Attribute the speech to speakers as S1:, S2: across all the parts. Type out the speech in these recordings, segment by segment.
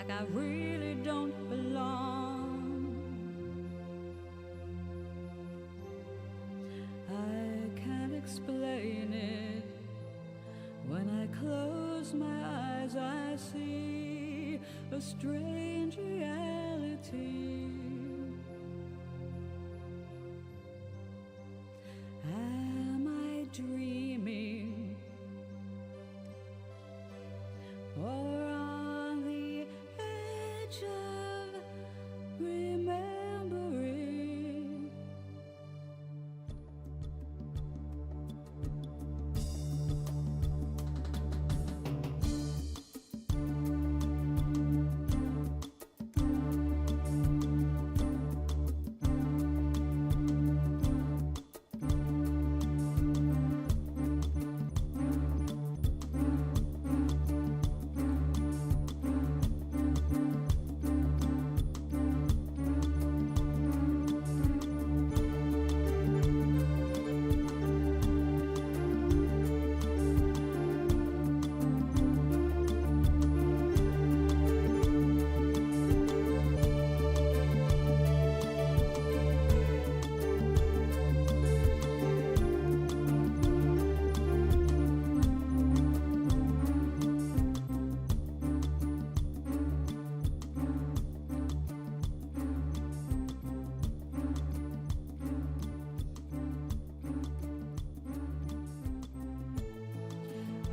S1: like I really don't belong. I can't explain it. When I close my eyes, I see a strange reality. Am I dreaming, or on the edge of remembering?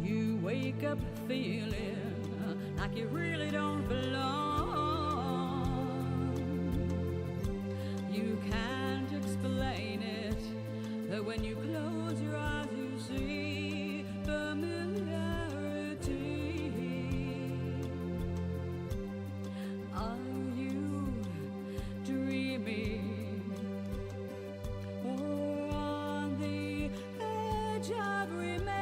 S1: You wake up feeling like you really don't belong. You can't explain it, but when you close your eyes you see familiarity. Are you dreaming, or on the edge of remembering?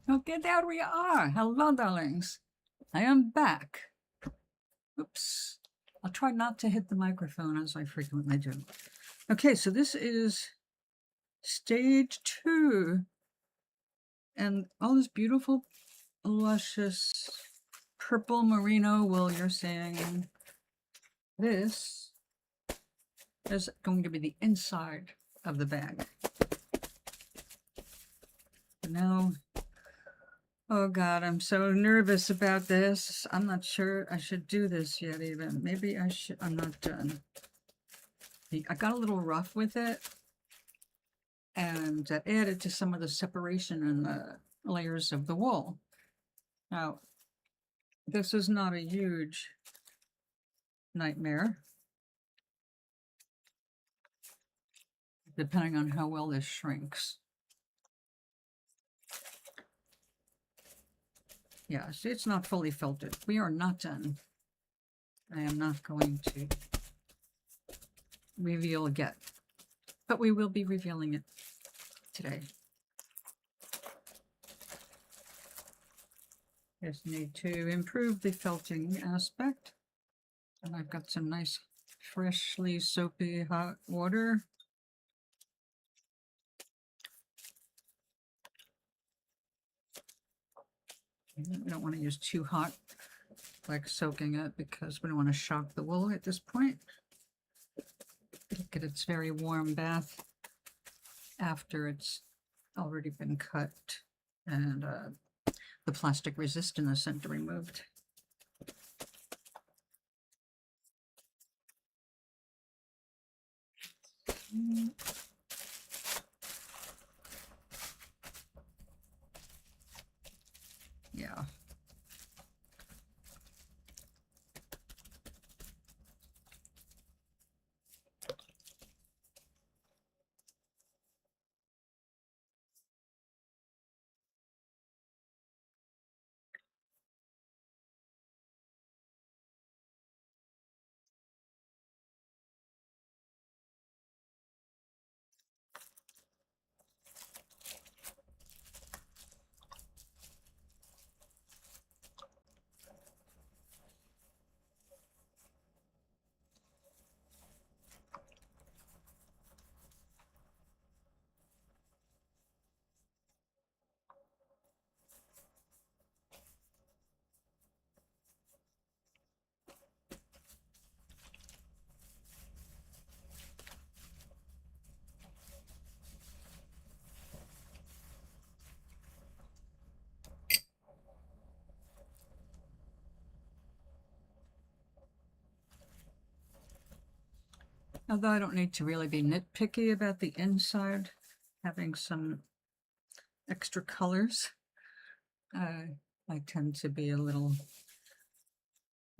S1: Okay, there we are. Hello, darlings. I am back. Oops. I'll try not to hit the microphone as I frequently do. Okay, so this is stage 2. And all this beautiful, luscious purple merino wool you're seeing. This is going to be the inside of the bag. Now, oh God, I'm so nervous about this. I'm not sure I should do this yet even. Maybe I should. I'm not done. I got a little rough with it and added to some of the separation in the layers of the wool. Now, this is not a huge nightmare, depending on how well this shrinks. Yes, it's not fully felted. We are not done. I am not going to reveal yet, but we will be revealing it today. Just need to improve the felting aspect. And I've got some nice freshly soapy hot water. We don't want to use too hot, like soaking it, because we don't want to shock the wool at this point. Get its very warm bath after it's already been cut and the plastic resist in the center removed. Yeah. Although I don't need to really be nitpicky about the inside, having some extra colors, I tend to be a little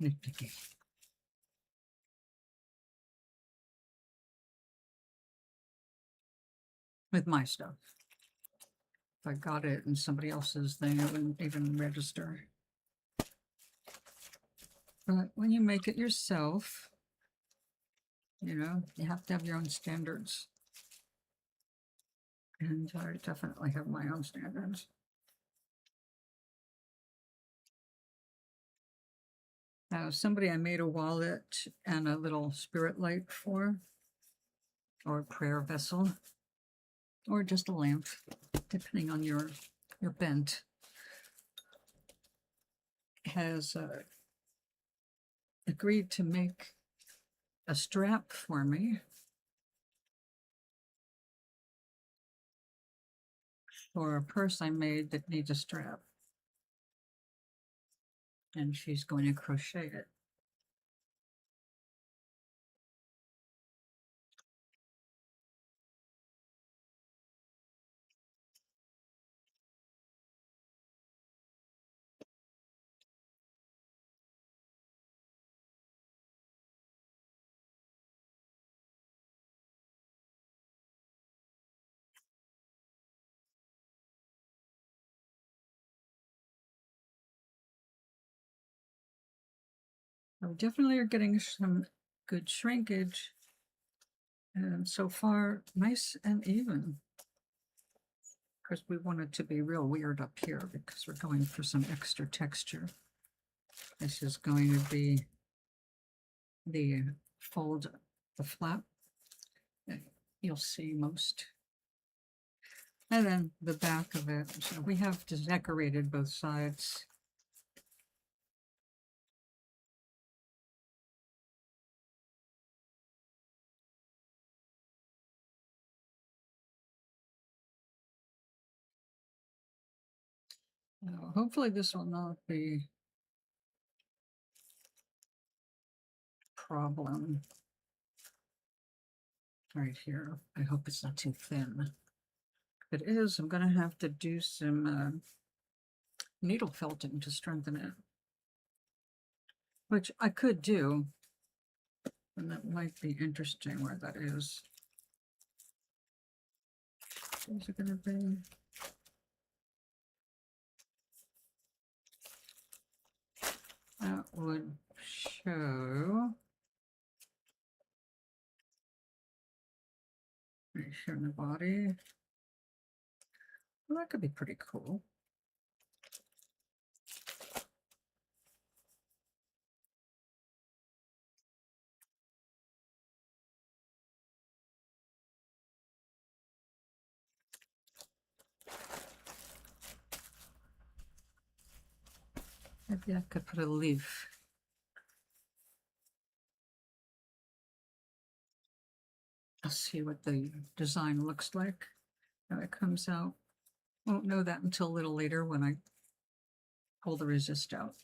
S1: nitpicky. With my stuff. If I got it in somebody else's thing, it wouldn't even register. But when you make it yourself, you know, you have to have your own standards. And I definitely have my own standards. Somebody I made a wallet and a little spirit light for, or a prayer vessel, or just a lamp, depending on your bent, has agreed to make a strap for me for a purse I made that needs a strap. And she's going to crochet it. We definitely are getting some good shrinkage, and so far nice and even. Of course, we want it to be real weird up here because we're going for some extra texture. This is going to be the fold, the flap that you'll see most. And then the back of it. So we have decorated both sides. Hopefully this will not be a problem right here. I hope it's not too thin. If it is, I'm going to have to do some needle felting to strengthen it, which I could do, and that might be interesting where that is. Is it going to be? That would show right here in the body. Well, that could be pretty cool. Maybe I could put a leaf. I'll see what the design looks like, how it comes out. Won't know that until a little later when I pull the resist out.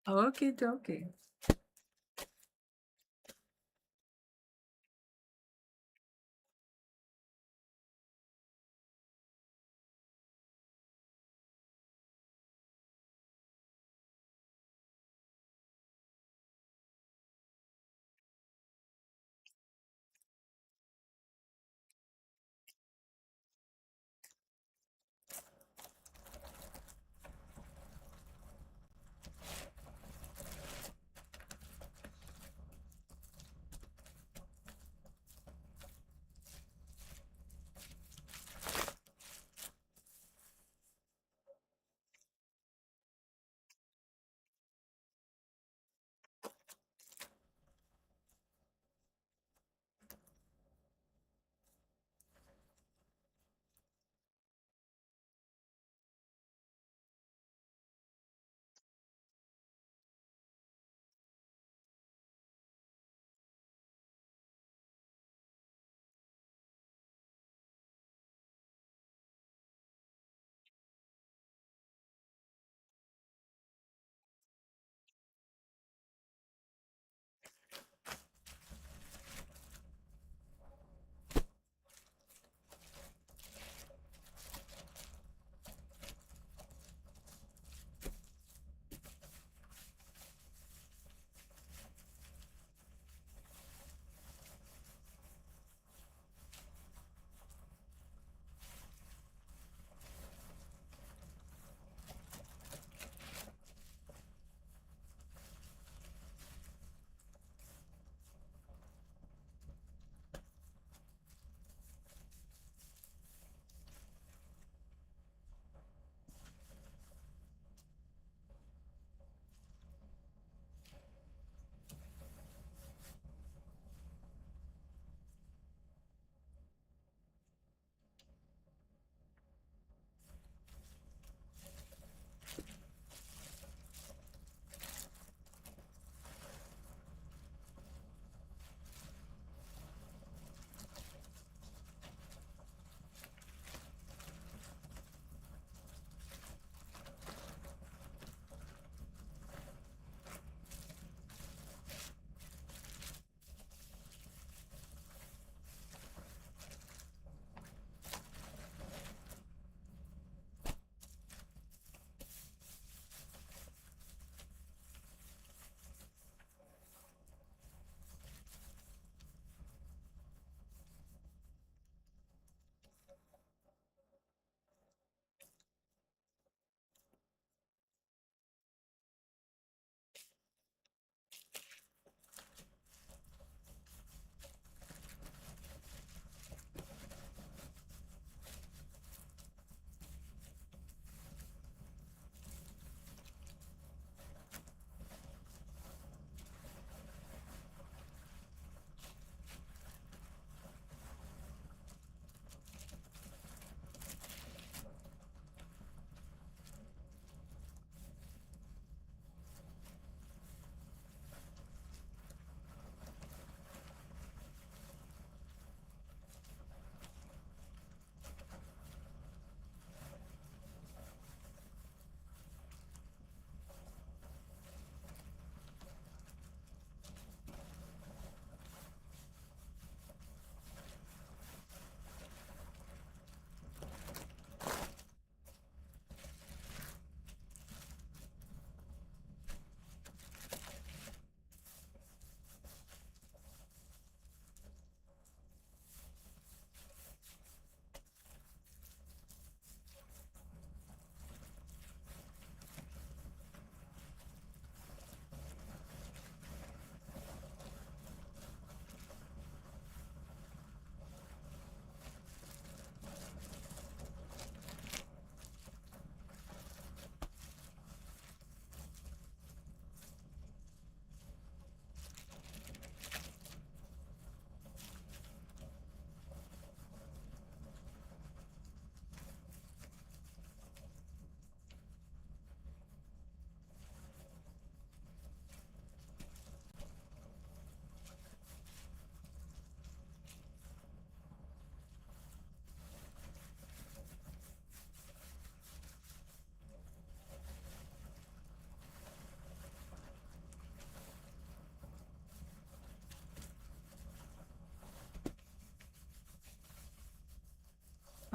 S1: Okie dokie.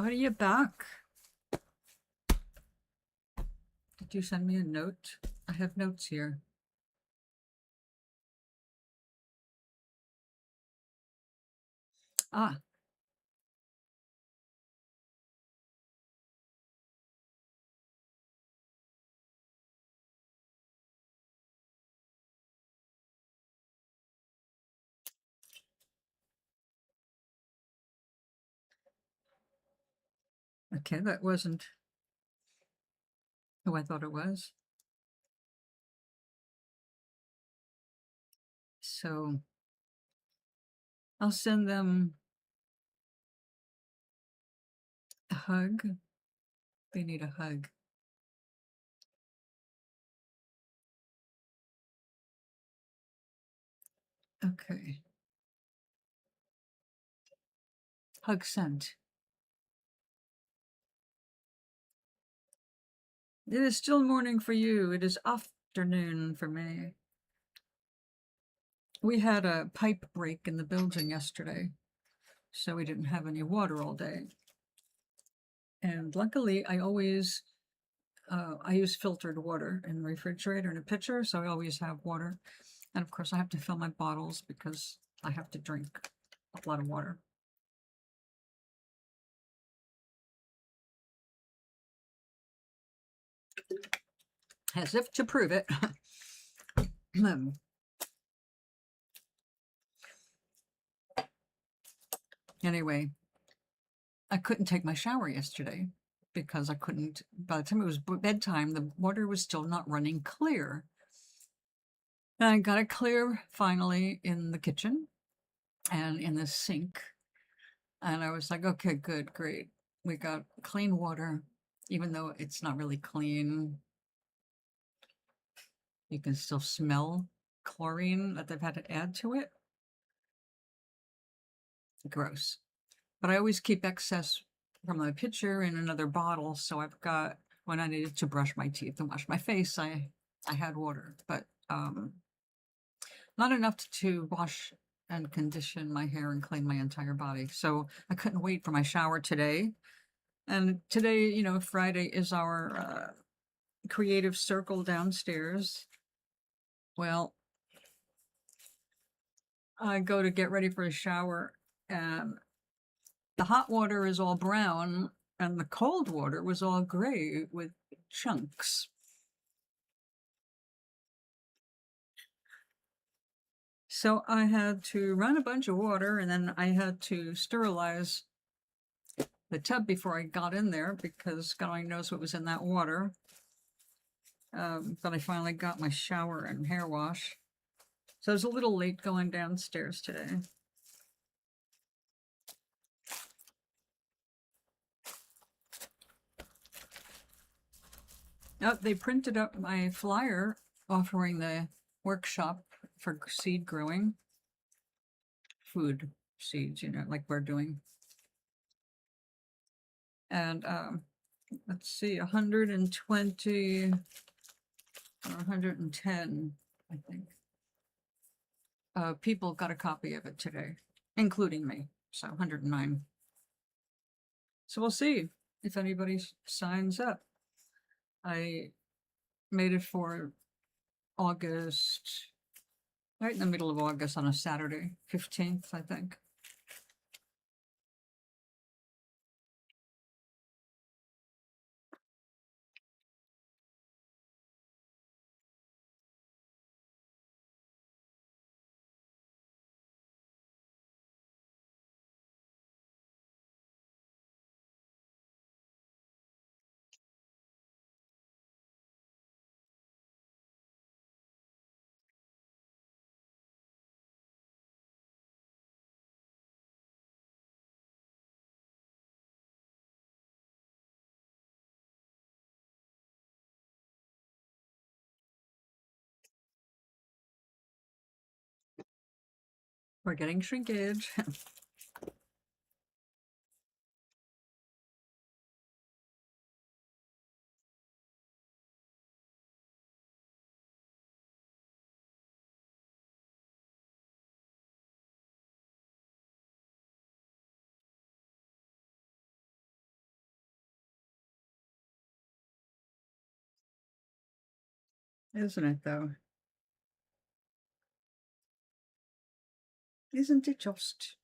S1: Are you back? Did you send me a note? I have notes here. Ah. Okay, that wasn't who I thought it was. So I'll send them a hug. They need a hug. Okay. Hug sent. It is still morning for you. It is afternoon for me. We had a pipe break in the building yesterday, so we didn't have any water all day. And luckily, I always I use filtered water in the refrigerator in a pitcher, so I always have water. And of course, I have to fill my bottles because I have to drink a lot of water. As if to prove it. Anyway, I couldn't take my shower yesterday because I couldn't, by the time it was bedtime, the water was still not running clear. And I got it clear finally in the kitchen and in the sink. And I was like, okay, good, great. We got clean water, even though it's not really clean. You can still smell chlorine that they've had to add to it. Gross. But I always keep excess from my pitcher in another bottle. So I've got, when I needed to brush my teeth and wash my face, I had water, but not enough to wash and condition my hair and clean my entire body. So I couldn't wait for my shower today. And today, you know, Friday is our creative circle downstairs. Well, I go to get ready for a shower and the hot water is all brown and the cold water was all gray with chunks. So I had to run a bunch of water and then I had to sterilize the tub before I got in there because God only knows what was in that water. But I finally got my shower and hair wash. So I was a little late going downstairs today. Oh, they printed up my flyer offering the workshop for seed growing. Food seeds, you know, like we're doing. And let's see, 120 or 110, I think. People got a copy of it today, including me, so 109. So we'll see if anybody signs up. I made it for August, right in the middle of August on a Saturday, 15th, I think. We're getting shrinkage. Isn't it, though? Isn't it just?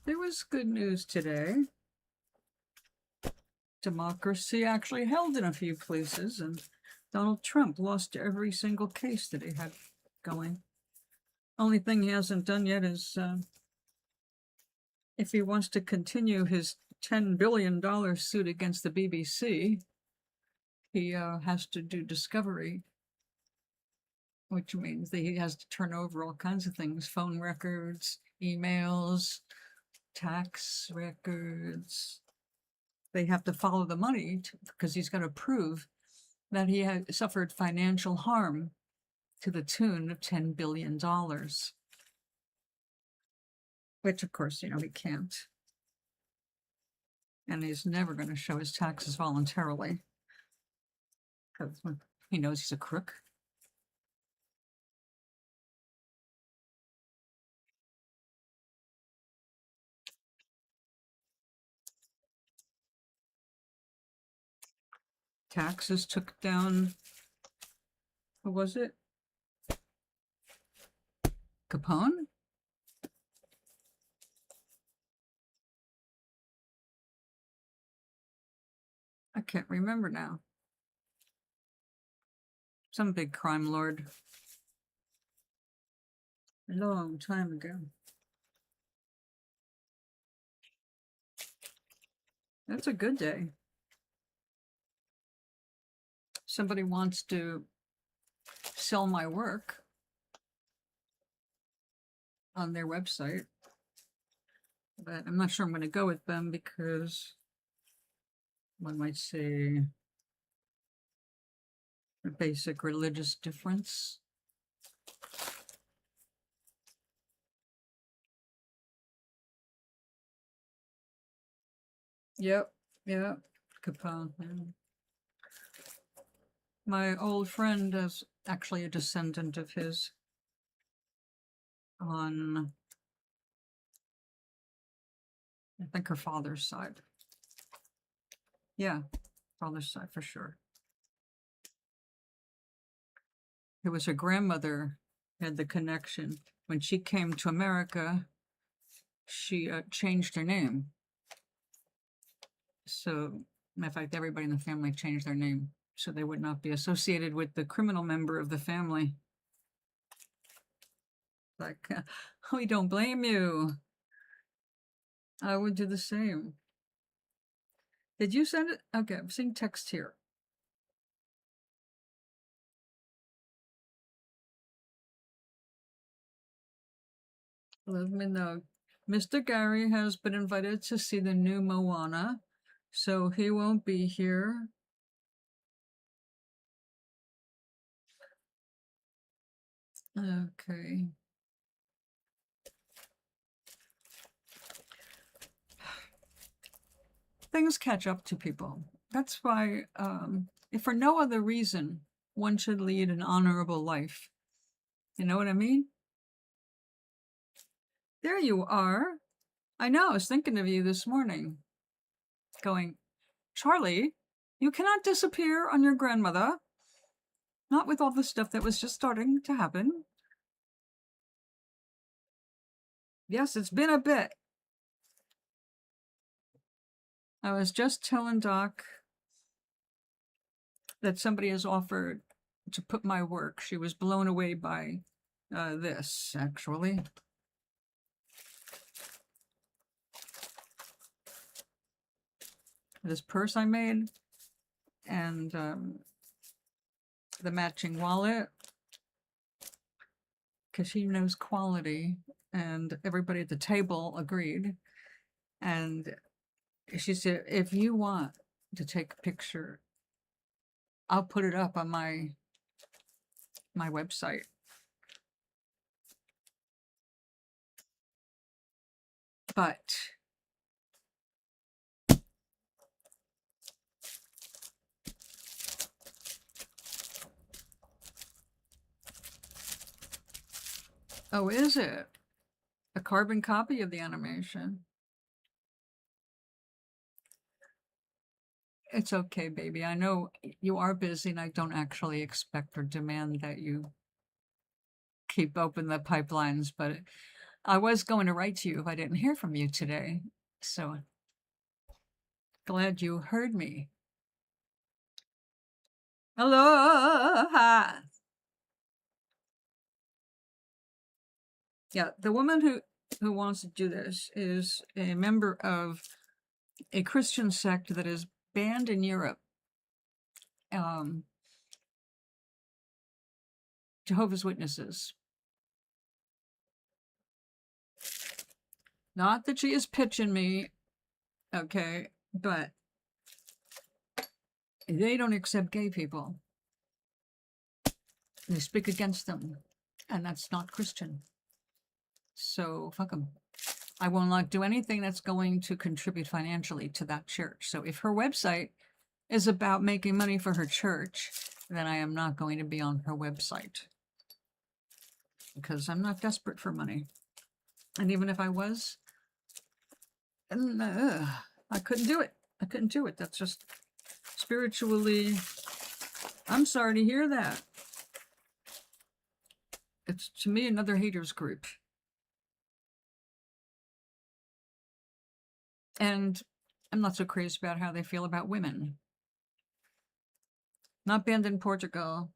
S1: There was good news today. Democracy actually held in a few places, and Donald Trump lost every single case that he had going. Only thing he hasn't done yet is if he wants to continue his $10 billion suit against the BBC, he has to do discovery, which means that he has to turn over all kinds of things, phone records, emails, tax records. They have to follow the money because he's going to prove that he had suffered financial harm to the tune of $10 billion. Which, of course, he can't. And he's never going to show his taxes voluntarily because he knows he's a crook. Taxes took down, what was it? Capone? I can't remember now. Some big crime lord. A long time ago. That's a good day. Somebody wants to sell my work on their website, but I'm not sure I'm going to go with them because one might say a basic religious difference. Yep, Capone. Yeah. My old friend is actually a descendant of his on, I think, her father's side. Yeah, father's side for sure. It was her grandmother had the connection. When she came to America, she changed her name. So, in fact, everybody in the family changed their name so they would not be associated with the criminal member of the family. Like, we don't blame you. I would do the same. Did you send it? Okay, I'm seeing text here. Let me know. Mr. Gary has been invited to see the new Moana, so he won't be here. Okay. Things catch up to people. That's why, if for no other reason, one should lead an honorable life. You know what I mean? There you are. I know, I was thinking of you this morning. Going, Charlie, you cannot disappear on your grandmother. Not with all the stuff that was just starting to happen. Yes, it's been a bit. I was just telling Doc that somebody has offered to put my work. She was blown away by this, actually. This purse I made and the matching wallet, because she knows quality, and everybody at the table agreed. And she said, if you want to take a picture, I'll put it up on my website. But oh, is it a carbon copy of the animation? It's okay, baby. I know you are busy, and I don't actually expect or demand that you keep open the pipelines, but I was going to write to you if I didn't hear from you today. So glad you heard me. Aloha. Yeah, the woman who wants to do this is a member of a Christian sect that is banned in Europe. Jehovah's Witnesses. Not that she is pitching me, okay, but they don't accept gay people. They speak against them, and that's not Christian. So fuck them. I will not do anything that's going to contribute financially to that church. So if her website is about making money for her church, then I am not going to be on her website, because I'm not desperate for money. And even if I was, I couldn't do it. I couldn't do it. That's just spiritually, I'm sorry to hear that. It's, to me, another haters group. And I'm not so crazy about how they feel about women. Not banned in Portugal.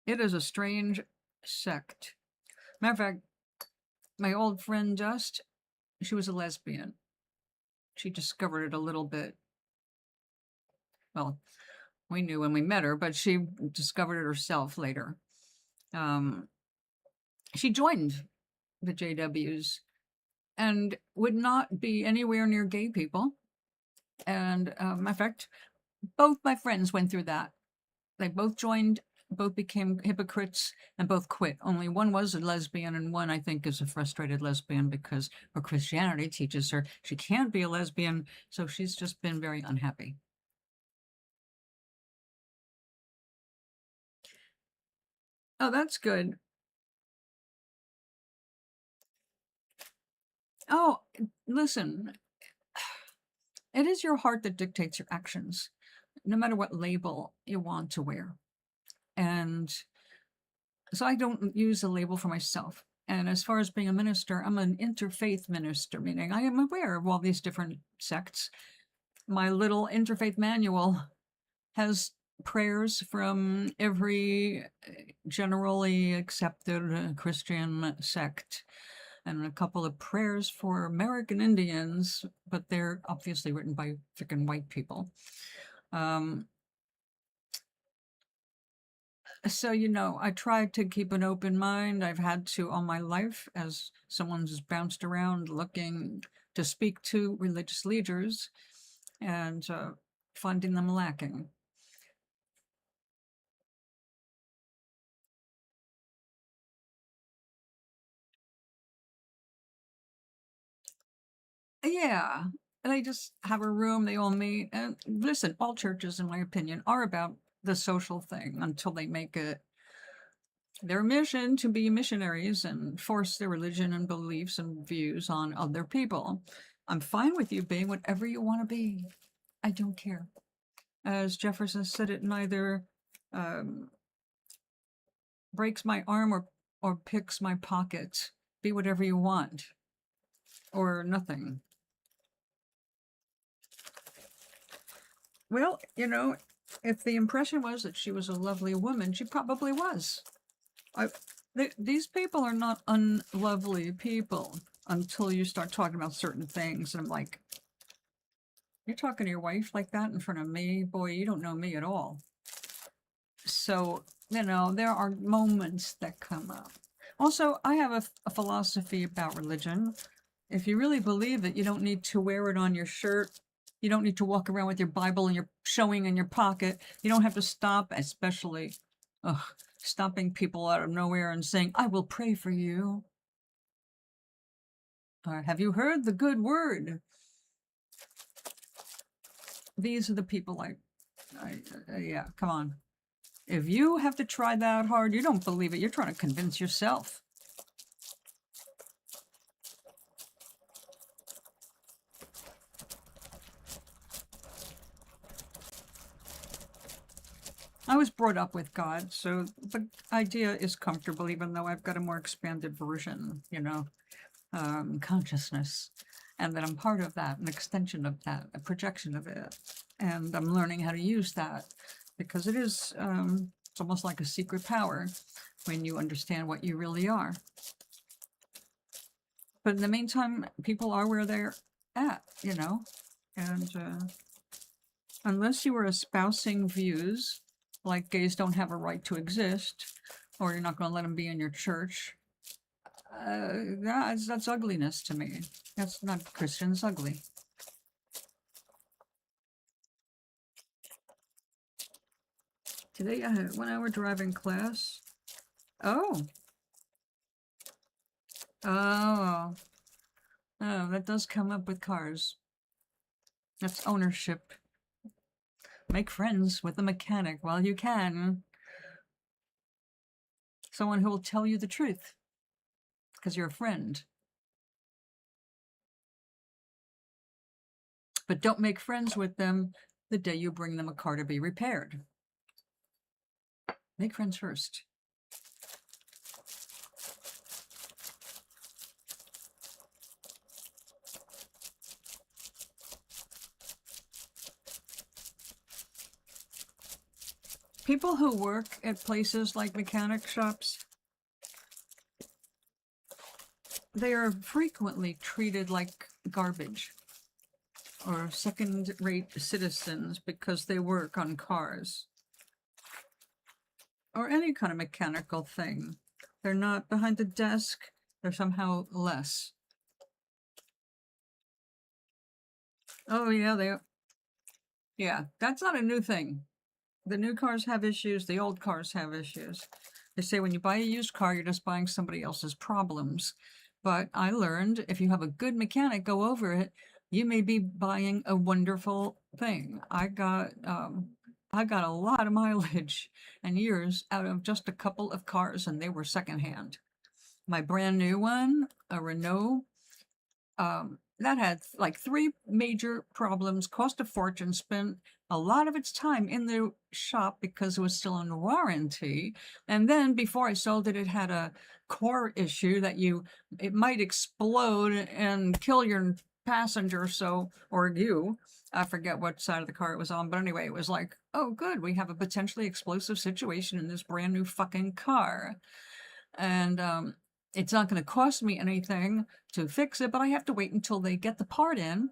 S1: It is a strange sect. Matter of fact, my old friend Just, she was a lesbian. She discovered it a little bit. Well, we knew when we met her, but she discovered it herself later. She joined the JWs and would not be anywhere near gay people. And in fact, both my friends went through that. They both joined, both became hypocrites, and both quit. Only one was a lesbian, and one, I think, is a frustrated lesbian because her Christianity teaches her she can't be a lesbian, so she's just been very unhappy. Oh, that's good. Oh, listen, it is your heart that dictates your actions, no matter what label you want to wear. And so I don't use a label for myself. And as far as being a minister, I'm an interfaith minister, meaning I am aware of all these different sects. My little interfaith manual has prayers from every generally accepted Christian sect, and a couple of prayers for American Indians, but they're obviously written by freaking white people. So, I tried to keep an open mind. I've had to all my life as someone who's bounced around looking to speak to religious leaders and finding them lacking. Yeah, they just have a room, they all meet. And listen, all churches, in my opinion, are about the social thing until they make it their mission to be missionaries and force their religion and beliefs and views on other people. I'm fine with you being whatever you want to be. I don't care. As Jefferson said, it neither breaks my arm or picks my pocket. Be whatever you want, or nothing. Well, if the impression was that she was a lovely woman, she probably was. These people are not unlovely people until you start talking about certain things. And I'm like, you're talking to your wife like that in front of me? Boy, you don't know me at all. So, there are moments that come up. Also, I have a philosophy about religion. If you really believe it, you don't need to wear it on your shirt. You don't need to walk around with your Bible and you're showing in your pocket. You don't have to stop, especially stopping people out of nowhere and saying, I will pray for you. Or have you heard the good word? These are the people yeah, come on. If you have to try that hard, you don't believe it. You're trying to convince yourself. I was brought up with God, so the idea is comfortable, even though I've got a more expanded version, consciousness. And that I'm part of that, an extension of that, a projection of it. And I'm learning how to use that because it is, it's almost like a secret power when you understand what you really are. But in the meantime, people are where they're at, and unless you are espousing views like gays don't have a right to exist, or you're not going to let them be in your church, that's ugliness to me. That's not Christian, it's ugly. Today I had 1 hour driving class. Oh, that does come up with cars. That's ownership. Make friends with the mechanic while you can. Someone who will tell you the truth, because you're a friend. But don't make friends with them the day you bring them a car to be repaired. Make friends first. People who work at places like mechanic shops, they are frequently treated like garbage or second-rate citizens because they work on cars or any kind of mechanical thing. They're not behind the desk, they're somehow less. Oh yeah, yeah, that's not a new thing. The new cars have issues, the old cars have issues. They say when you buy a used car, you're just buying somebody else's problems. But I learned if you have a good mechanic go over it, you may be buying a wonderful thing. I got a lot of mileage and years out of just a couple of cars, and they were secondhand. My brand new one, a Renault, that had like 3 major problems, cost a fortune, spent a lot of its time in the shop because it was still in warranty. And then before I sold it, it had a core issue that it might explode and kill your passenger, or you. I forget what side of the car it was on, but anyway, it was like, oh good, we have a potentially explosive situation in this brand new fucking car. And it's not going to cost me anything to fix it, but I have to wait until they get the part in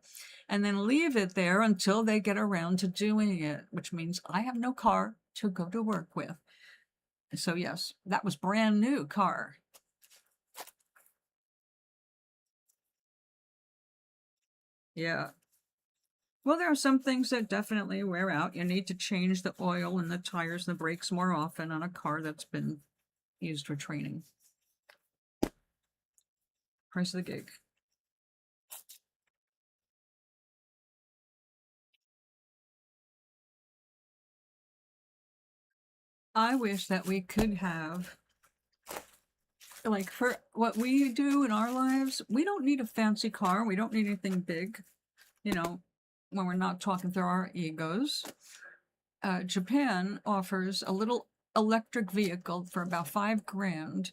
S1: and then leave it there until they get around to doing it, which means I have no car to go to work with. So yes, that was brand new car. Yeah. Well, there are some things that definitely wear out. You need to change the oil and the tires and the brakes more often on a car that's been used for training. Price of the gig. I wish that we could have, like, for what we do in our lives, we don't need a fancy car. We don't need anything big, when we're not talking through our egos. Japan offers a little electric vehicle for about $5,000.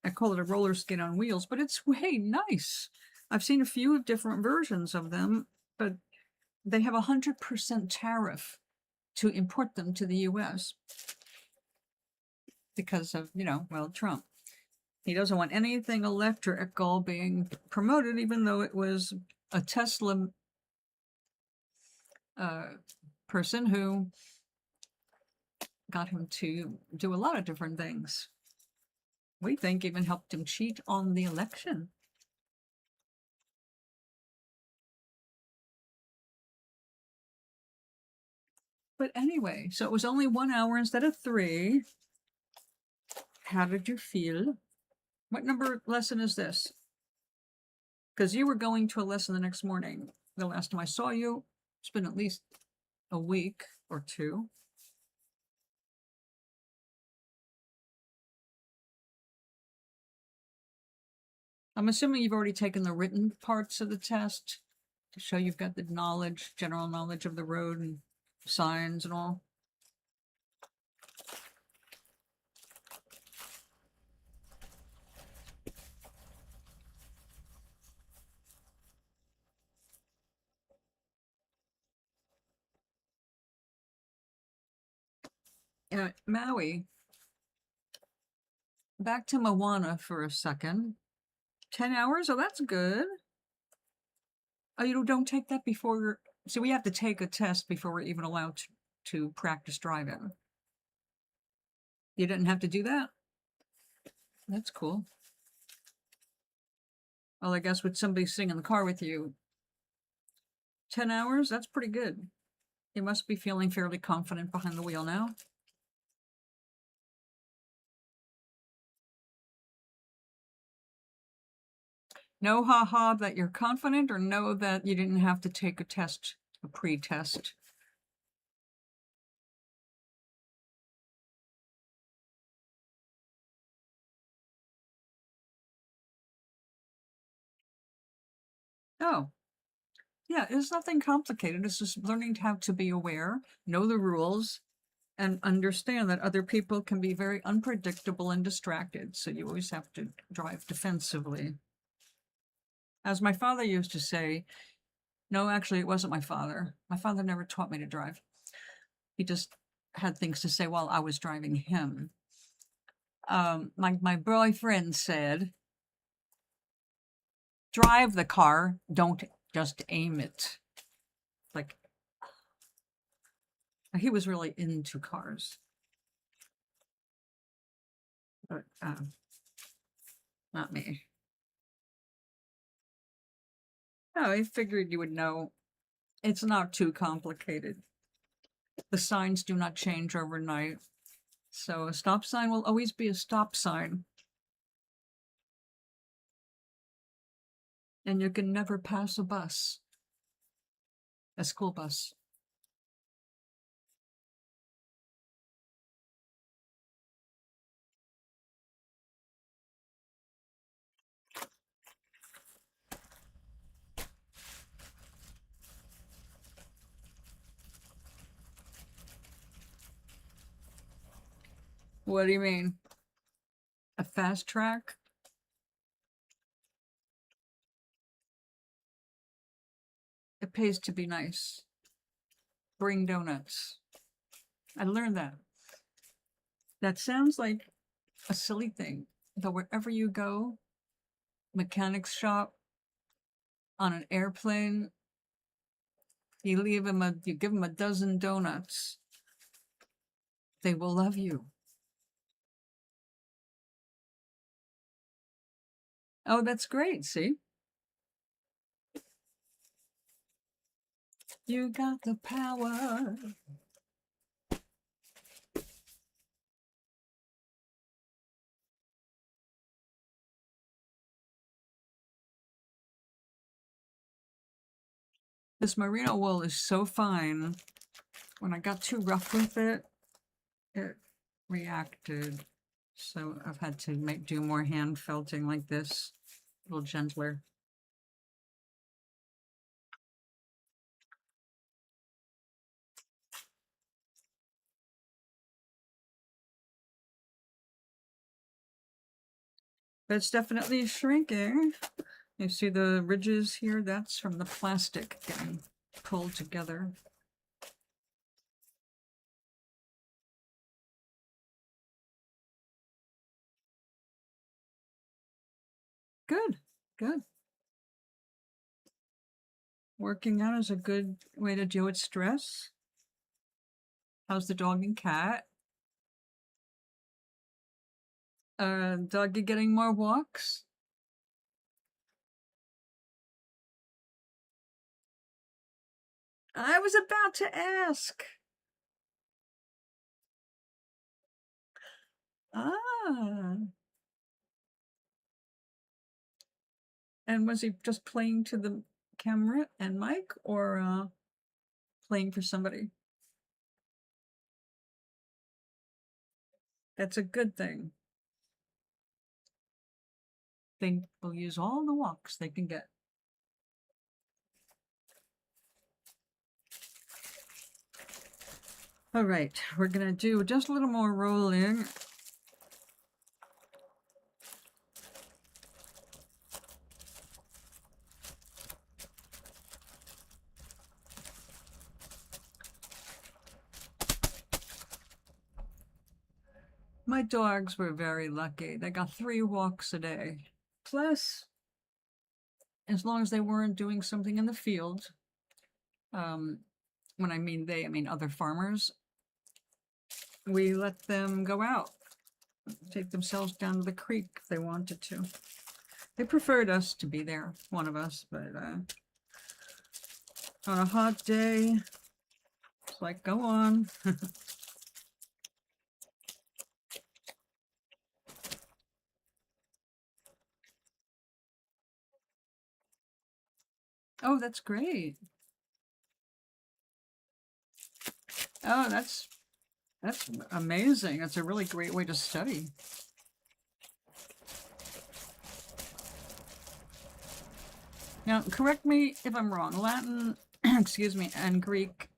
S1: I call it a roller skate on wheels, but it's way nice. I've seen a few different versions of them, but they have 100% tariff to import them to the US because of, Trump. He doesn't want anything electrical being promoted, even though it was a Tesla person who got him to do a lot of different things. We think even helped him cheat on the election. But anyway, so it was only 1 hour instead of 3. How did you feel? What number lesson is this? Because you were going to a lesson the next morning. The last time I saw you, it's been at least a week or 2. I'm assuming you've already taken the written parts of the test to show you've got the knowledge, general knowledge of the road and signs and all. Maui, back to Moana for a second. 10 hours? Oh, that's good. Oh, you don't take that before you're... So we have to take a test before we're even allowed to practice driving. You didn't have to do that? That's cool. Well, I guess with somebody sitting in the car with you, 10 hours? That's pretty good. You must be feeling fairly confident behind the wheel now. No ha-ha that you're confident, or know that you didn't have to take a test, a pre-test? Oh, yeah, it's nothing complicated. It's just learning how to be aware, know the rules, and understand that other people can be very unpredictable and distracted. So you always have to drive defensively. As my father used to say, no, actually, it wasn't my father. My father never taught me to drive. He just had things to say while I was driving him. My boyfriend said, drive the car, don't just aim it. Like, he was really into cars. But not me. No, I figured you would know. It's not too complicated. The signs do not change overnight. So a stop sign will always be a stop sign. And you can never pass a bus, a school bus. What do you mean? A fast track? It pays to be nice. Bring donuts. I learned that. That sounds like a silly thing, but wherever you go, mechanic's shop, on an airplane, you give them a dozen donuts. They will love you. Oh, that's great, see? You got the power. This merino wool is so fine. When I got too rough with it, it reacted. So I've had to do more hand felting like this, a little gentler. But it's definitely shrinking. You see the ridges here? That's from the plastic getting pulled together. Good, good. Working out is a good way to deal with stress. How's the dog and cat? Doggy getting more walks? I was about to ask. Ah. And was he just playing to the camera and mic, or playing for somebody? That's a good thing. They will use all the walks they can get. All right, we're gonna do just a little more rolling. My dogs were very lucky. They got 3 walks a day. Plus, as long as they weren't doing something in the field, when I mean they, I mean other farmers, we let them go out, take themselves down to the creek if they wanted to. They preferred us to be there, one of us, but on a hot day, it's like, go on. Oh, that's great. Oh, that's amazing. That's a really great way to study. Now, correct me if I'm wrong. Latin, excuse me, and Greek,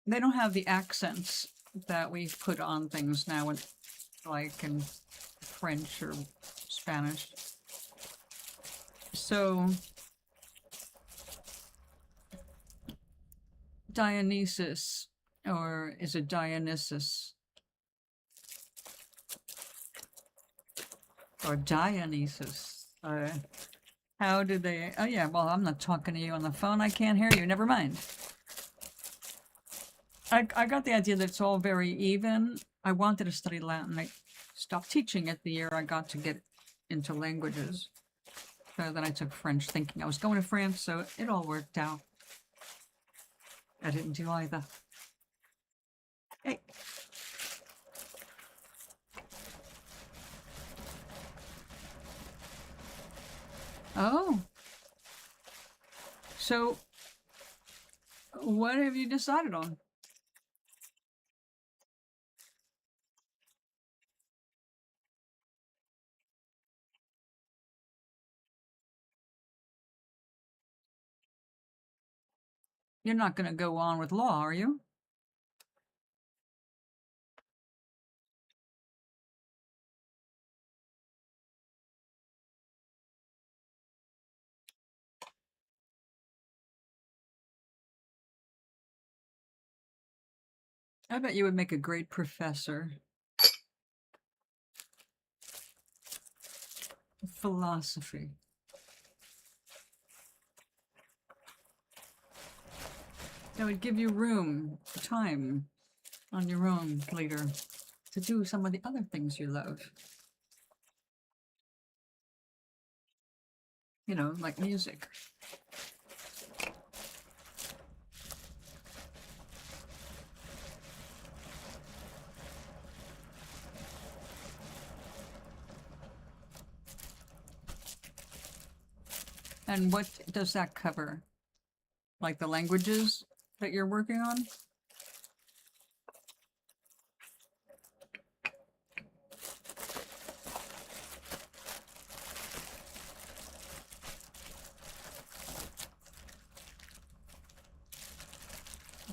S1: they don't have the accents that we put on things now, like in French or Spanish. So, Dionysus, or is it Dionysus? Or Dionysus? How do they? Oh yeah, well, I'm not talking to you on the phone. I can't hear you. Never mind. I got the idea that it's all very even. I wanted to study Latin. I stopped teaching it the year I got to get into languages. So then I took French, thinking I was going to France, so it all worked out. I didn't do either. Hey. Oh. So, what have you decided on? You're not going to go on with law, are you? I bet you would make a great professor. Philosophy. That would give you room, time on your own later to do some of the other things you love. You know, like music. And what does that cover? Like the languages that you're working on?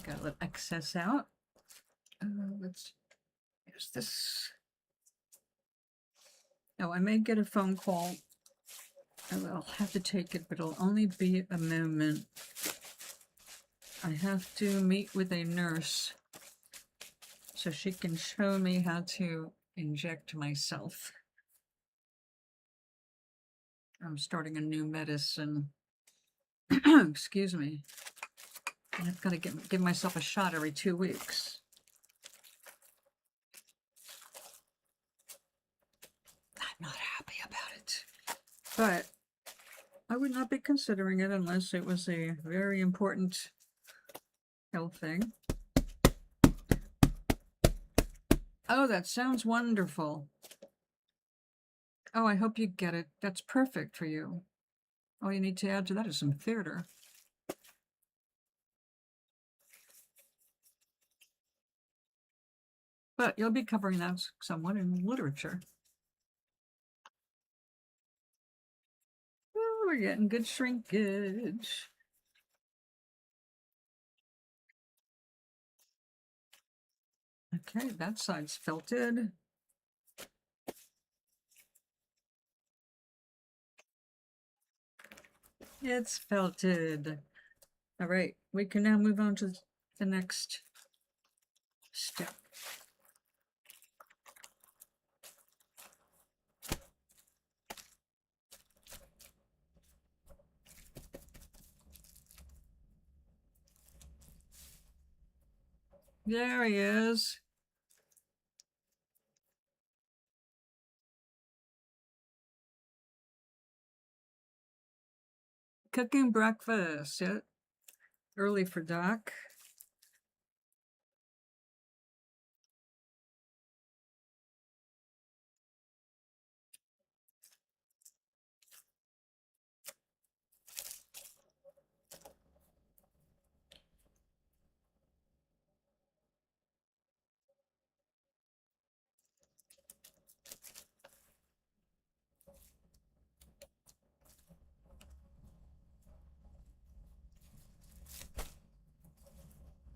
S1: Gotta let excess out. Let's use this. Oh, I may get a phone call. I'll have to take it, but it'll only be a moment. I have to meet with a nurse so she can show me how to inject myself. I'm starting a new medicine. Excuse me. I've got to give myself a shot every 2 weeks. I'm not happy about it. But I would not be considering it unless it was a very important health thing. Oh, that sounds wonderful. Oh, I hope you get it. That's perfect for you. All you need to add to that is some theater. But you'll be covering that somewhat in literature. Oh, we're getting good shrinkage. Okay, that side's felted. It's felted. All right, we can now move on to the next step. There he is. Cooking breakfast. Yeah. Early for Doc.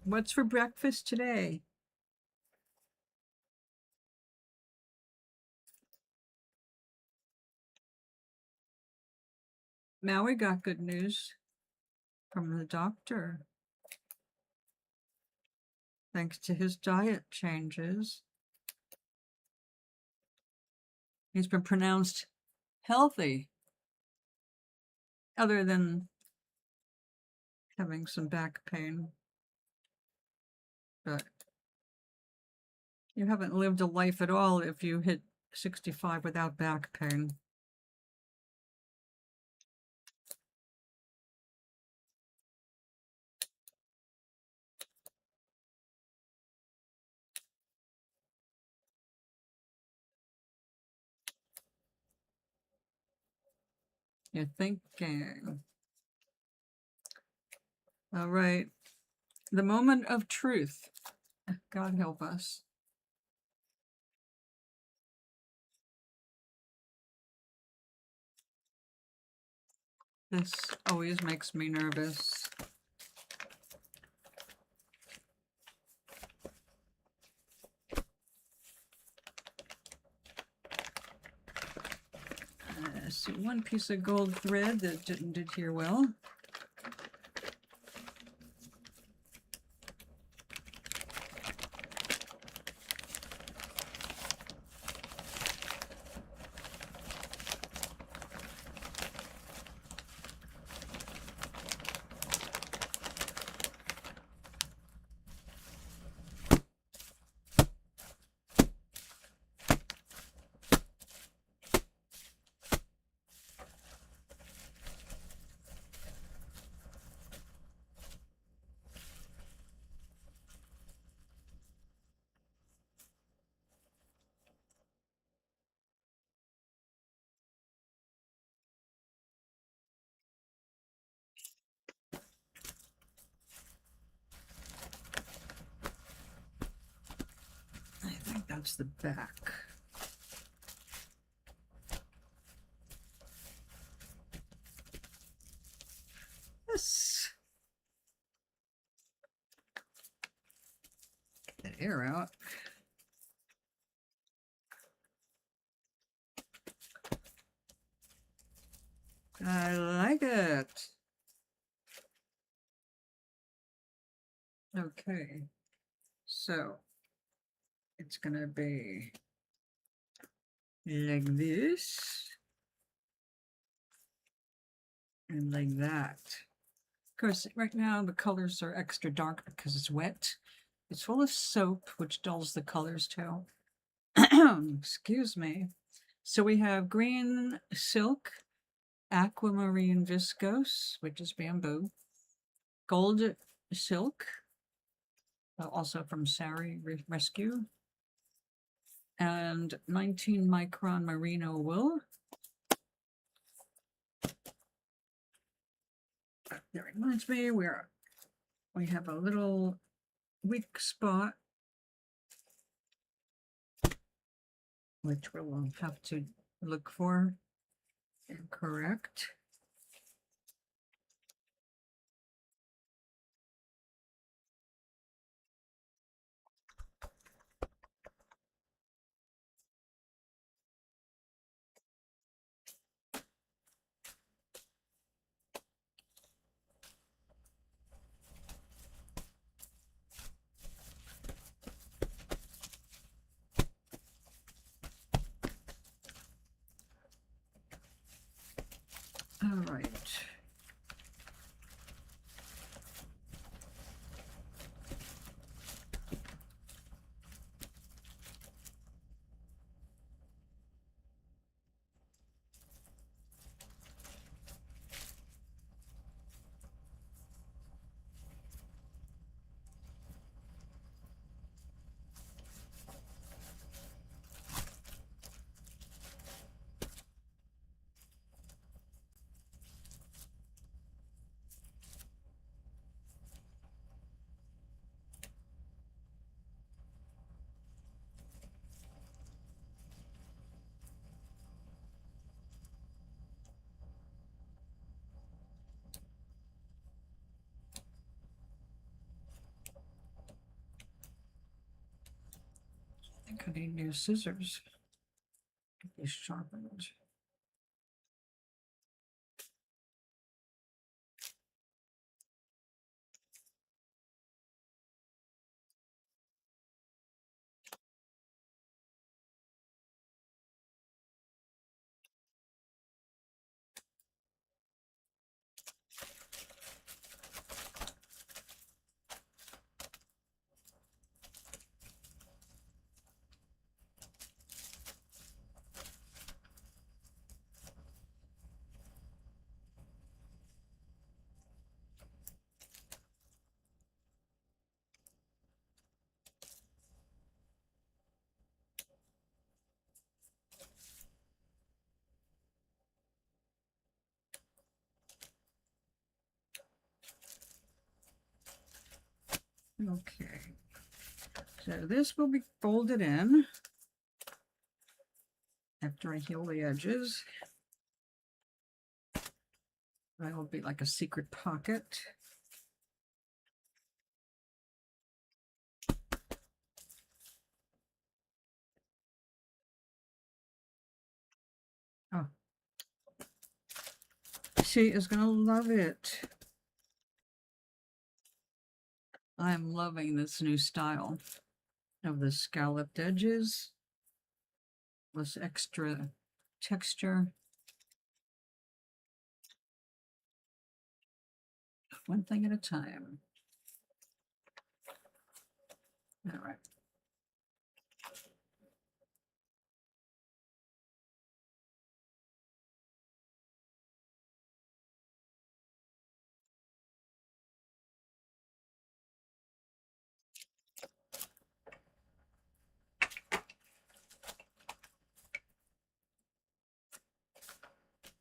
S1: What's for breakfast today? Now we got good news from the doctor. Thanks to his diet changes, he's been pronounced healthy, other than having some back pain. But you haven't lived a life at all if you hit 65 without back pain. You're thinking. All right. The moment of truth. God help us. This always makes me nervous. See, one piece of gold thread that didn't adhere well. I think that's the back. Yes. Get that air out. I like it. Okay. So it's gonna be like this and like that. Of course, right now the colors are extra dark because it's wet. It's full of soap, which dulls the colors too. Excuse me. So we have green silk, aquamarine viscose, which is bamboo, gold silk, also from Sari Rescue, and 19 micron merino wool. That reminds me, we have a little weak spot, which we will have to look for and correct. All right. I think I need new scissors. Get these sharpened. Okay, so this will be folded in after I heal the edges. That will be like a secret pocket. Oh, she is going to love it. I'm loving this new style of the scalloped edges, this extra texture. One thing at a time. All right.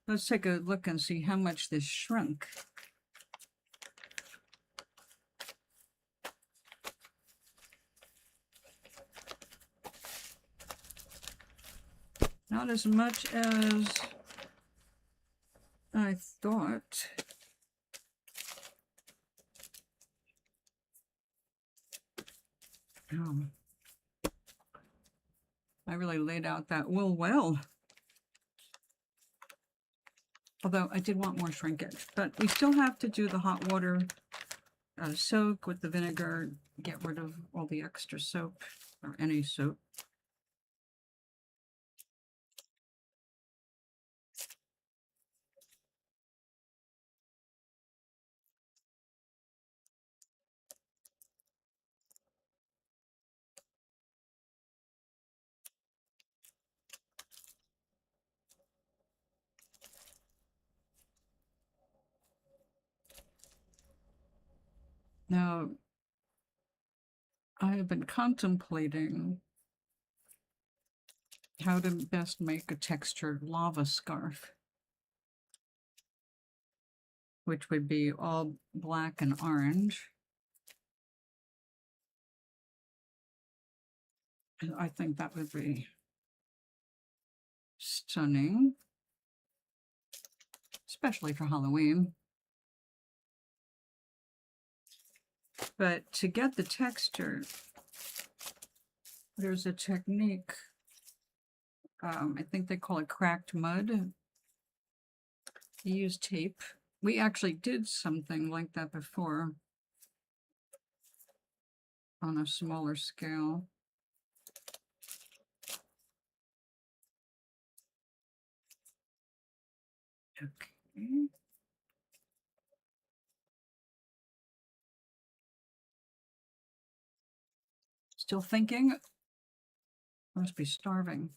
S1: Let's take a look and see how much this shrunk. Not as much as I thought. I really laid out that wool well. Although I did want more shrinkage, but we still have to do the hot water soak with the vinegar, get rid of all the extra soap or any soap. Now, I have been contemplating how to best make a textured lava scarf, which would be all black and orange. And I think that would be stunning, especially for Halloween. But to get the texture, there's a technique, I think they call it cracked mud. You use tape. We actually did something like that before on a smaller scale. Okay. Still thinking? Must be starving.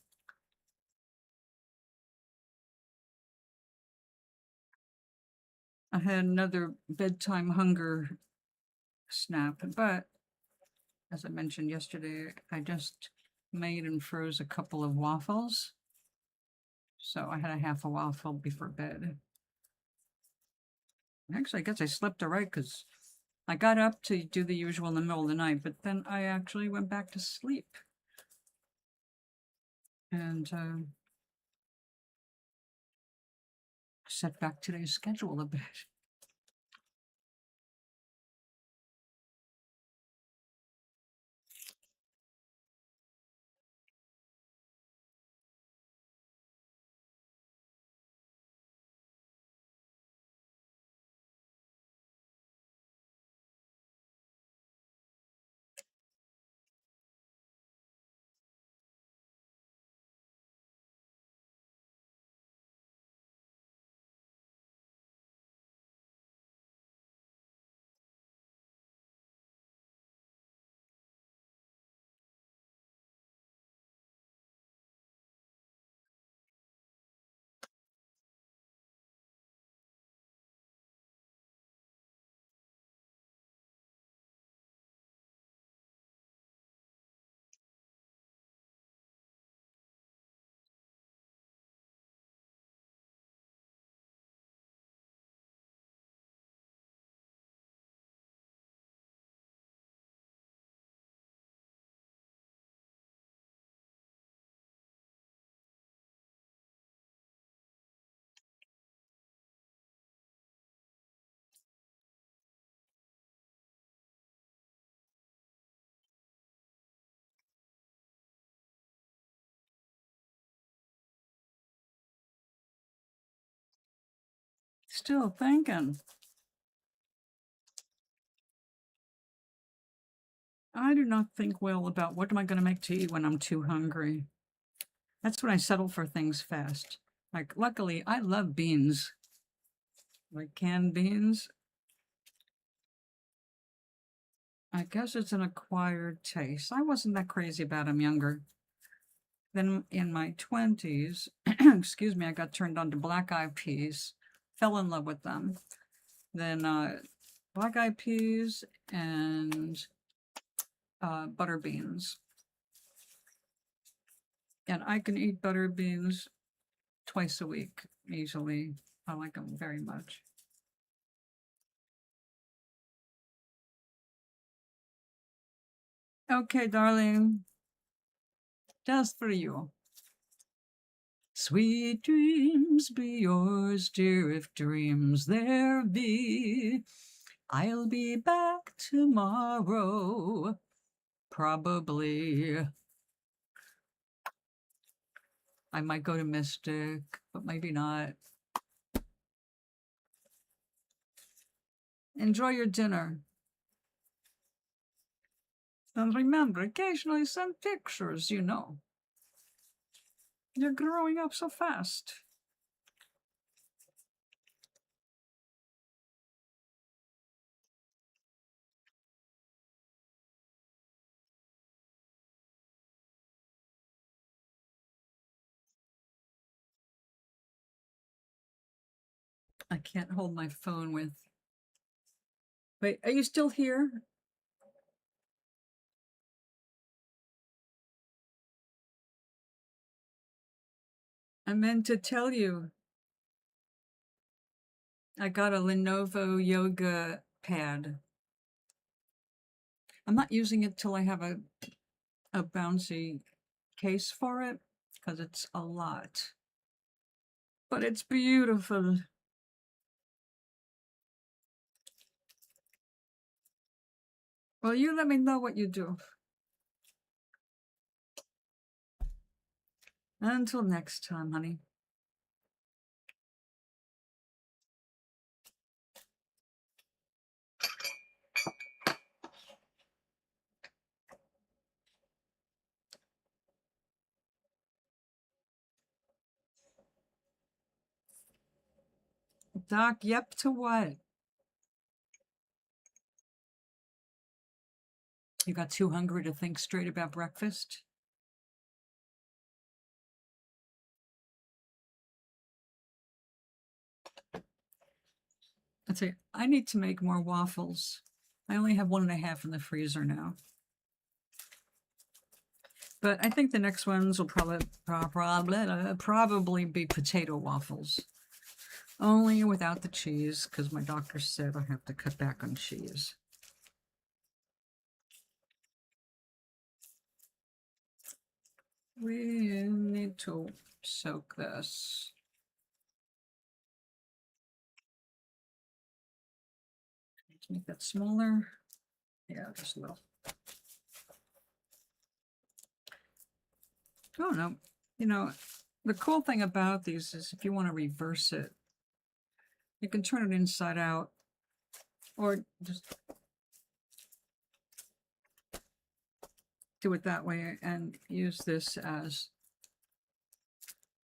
S1: I had another bedtime hunger snap, but as I mentioned yesterday, I just made and froze a couple of waffles. So I had a half a waffle before bed. Actually, I guess I slept all right because I got up to do the usual in the middle of the night, but then I actually went back to sleep. And set back today's schedule a bit. Still thinking. I do not think well about what am I going to make to eat when I'm too hungry. That's when I settle for things fast. Like, luckily, I love beans. Like canned beans. I guess it's an acquired taste. I wasn't that crazy about them younger. Then in my 20s, excuse me, I got turned on to black-eyed peas. Fell in love with them. Then black-eyed peas and butter beans. And I can eat butter beans twice a week easily. I like them very much. Okay, darling. Just for you. Sweet dreams be yours, dear, if dreams there be. I'll be back tomorrow, probably. I might go to Mystic, but maybe not. Enjoy your dinner. And remember, occasionally send pictures, you know. You're growing up so fast. I can't hold my phone with... Wait, are you still here? I meant to tell you, I got a Lenovo yoga pad. I'm not using it till I have a bouncy case for it because it's a lot. But it's beautiful. Well, you let me know what you do. Until next time, honey. Doc, yep to what? You got too hungry to think straight about breakfast? I'd say, I need to make more waffles. I only have 1.5 in the freezer now. But I think the next ones will probably be potato waffles. Only without the cheese, because my doctor said I have to cut back on cheese. We need to soak this. Let's make that smaller. Yeah, just a little. Oh, no. You know, the cool thing about these is if you want to reverse it, you can turn it inside out or just do it that way and use this as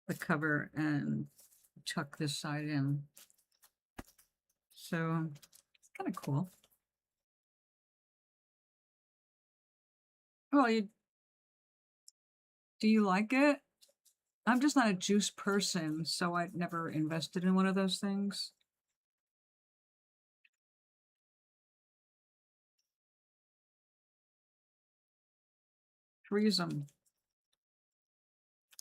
S1: the cover and tuck this side in. So it's kind of cool. Well, do you like it? I'm just not a juice person, so I'd never invested in one of those things. Freeze them.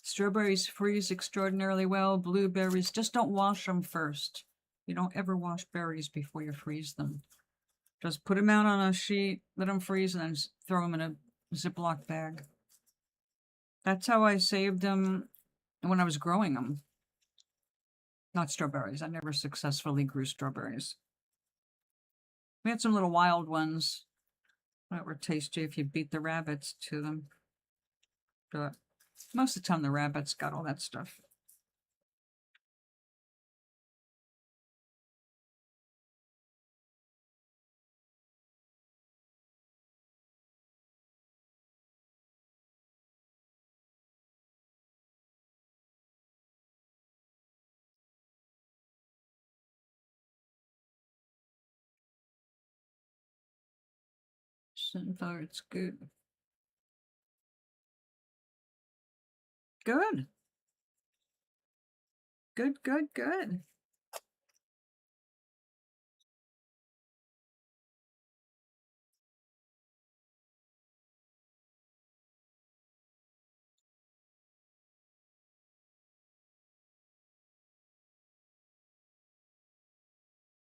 S1: Strawberries freeze extraordinarily well. Blueberries, just don't wash them first. You don't ever wash berries before you freeze them. Just put them out on a sheet, let them freeze, and then throw them in a Ziploc bag. That's how I saved them when I was growing them. Not strawberries. I never successfully grew strawberries. We had some little wild ones that were tasty if you beat the rabbits to them. But most of the time the rabbits got all that stuff. Sunflower, it's good. Good. Good, good, good.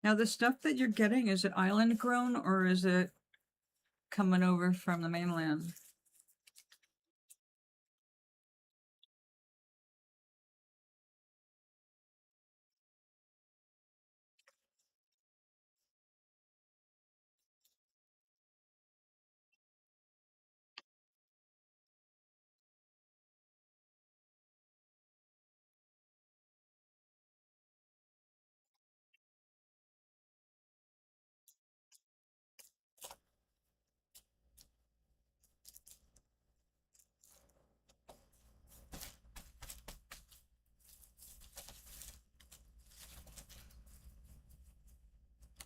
S1: Now, the stuff that you're getting, is it island grown or is it coming over from the mainland?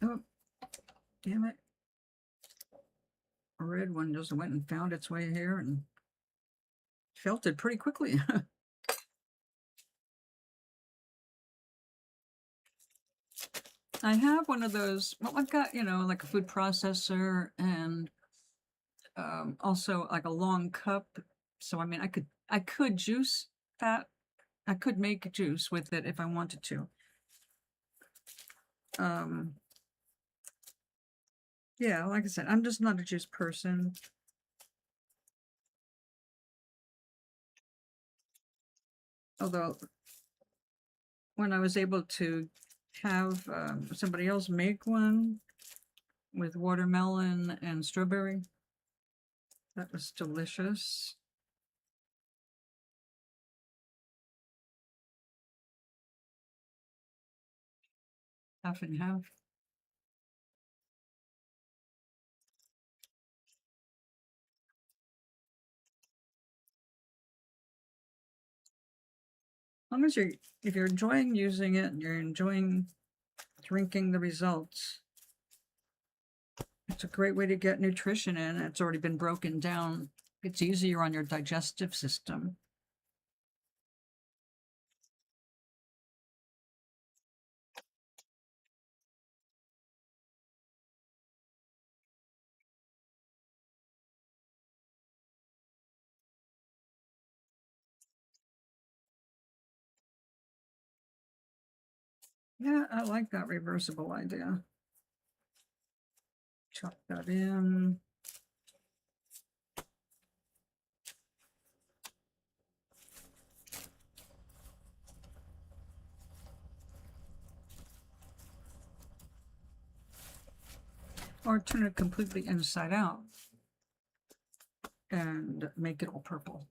S1: Oh, damn it. A red one just went and found its way here and felt it pretty quickly. I have one of those, well, I've got, like a food processor and also like a long cup. So, I mean, I could juice that I could make juice with it if I wanted to. Yeah, like I said, I'm just not a juice person. Although, when I was able to have somebody else make one with watermelon and strawberry, that was delicious. Half and half. As long as if you're enjoying using it and you're enjoying drinking the results, it's a great way to get nutrition in. It's already been broken down. It's easier on your digestive system. Yeah, I like that reversible idea. Chop that in. Or turn it completely inside out and make it all purple.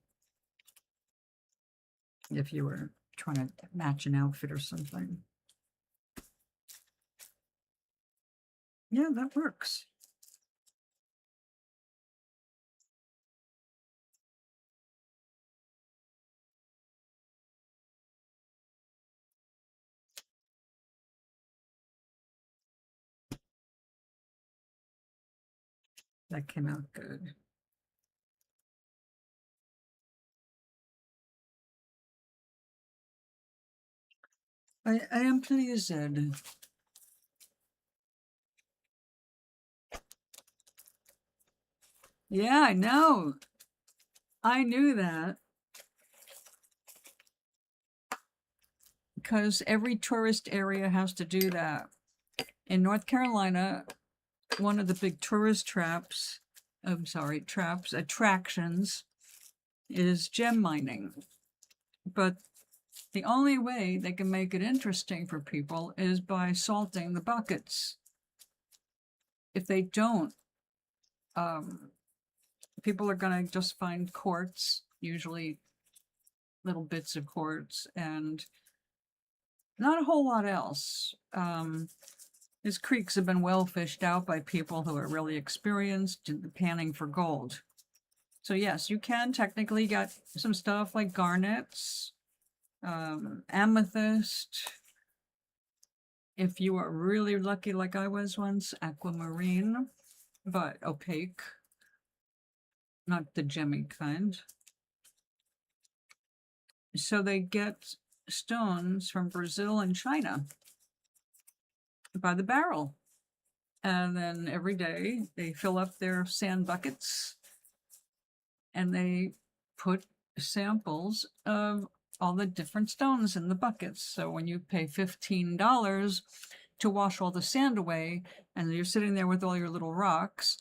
S1: If you were trying to match an outfit or something. Yeah, that works. That came out good. I am pleased. Yeah, I know. I knew that. Because every tourist area has to do that. In North Carolina, one of the big tourist attractions is gem mining. But the only way they can make it interesting for people is by salting the buckets. If they don't, people are going to just find quartz, usually little bits of quartz, and not a whole lot else. These creeks have been well fished out by people who are really experienced in the panning for gold. So yes, you can technically get some stuff like garnets, amethyst. If you are really lucky, like I was once, aquamarine, but opaque, not the gemmy kind. So they get stones from Brazil and China by the barrel. And then every day they fill up their sand buckets and they put samples of all the different stones in the buckets. So when you pay $15 to wash all the sand away and you're sitting there with all your little rocks,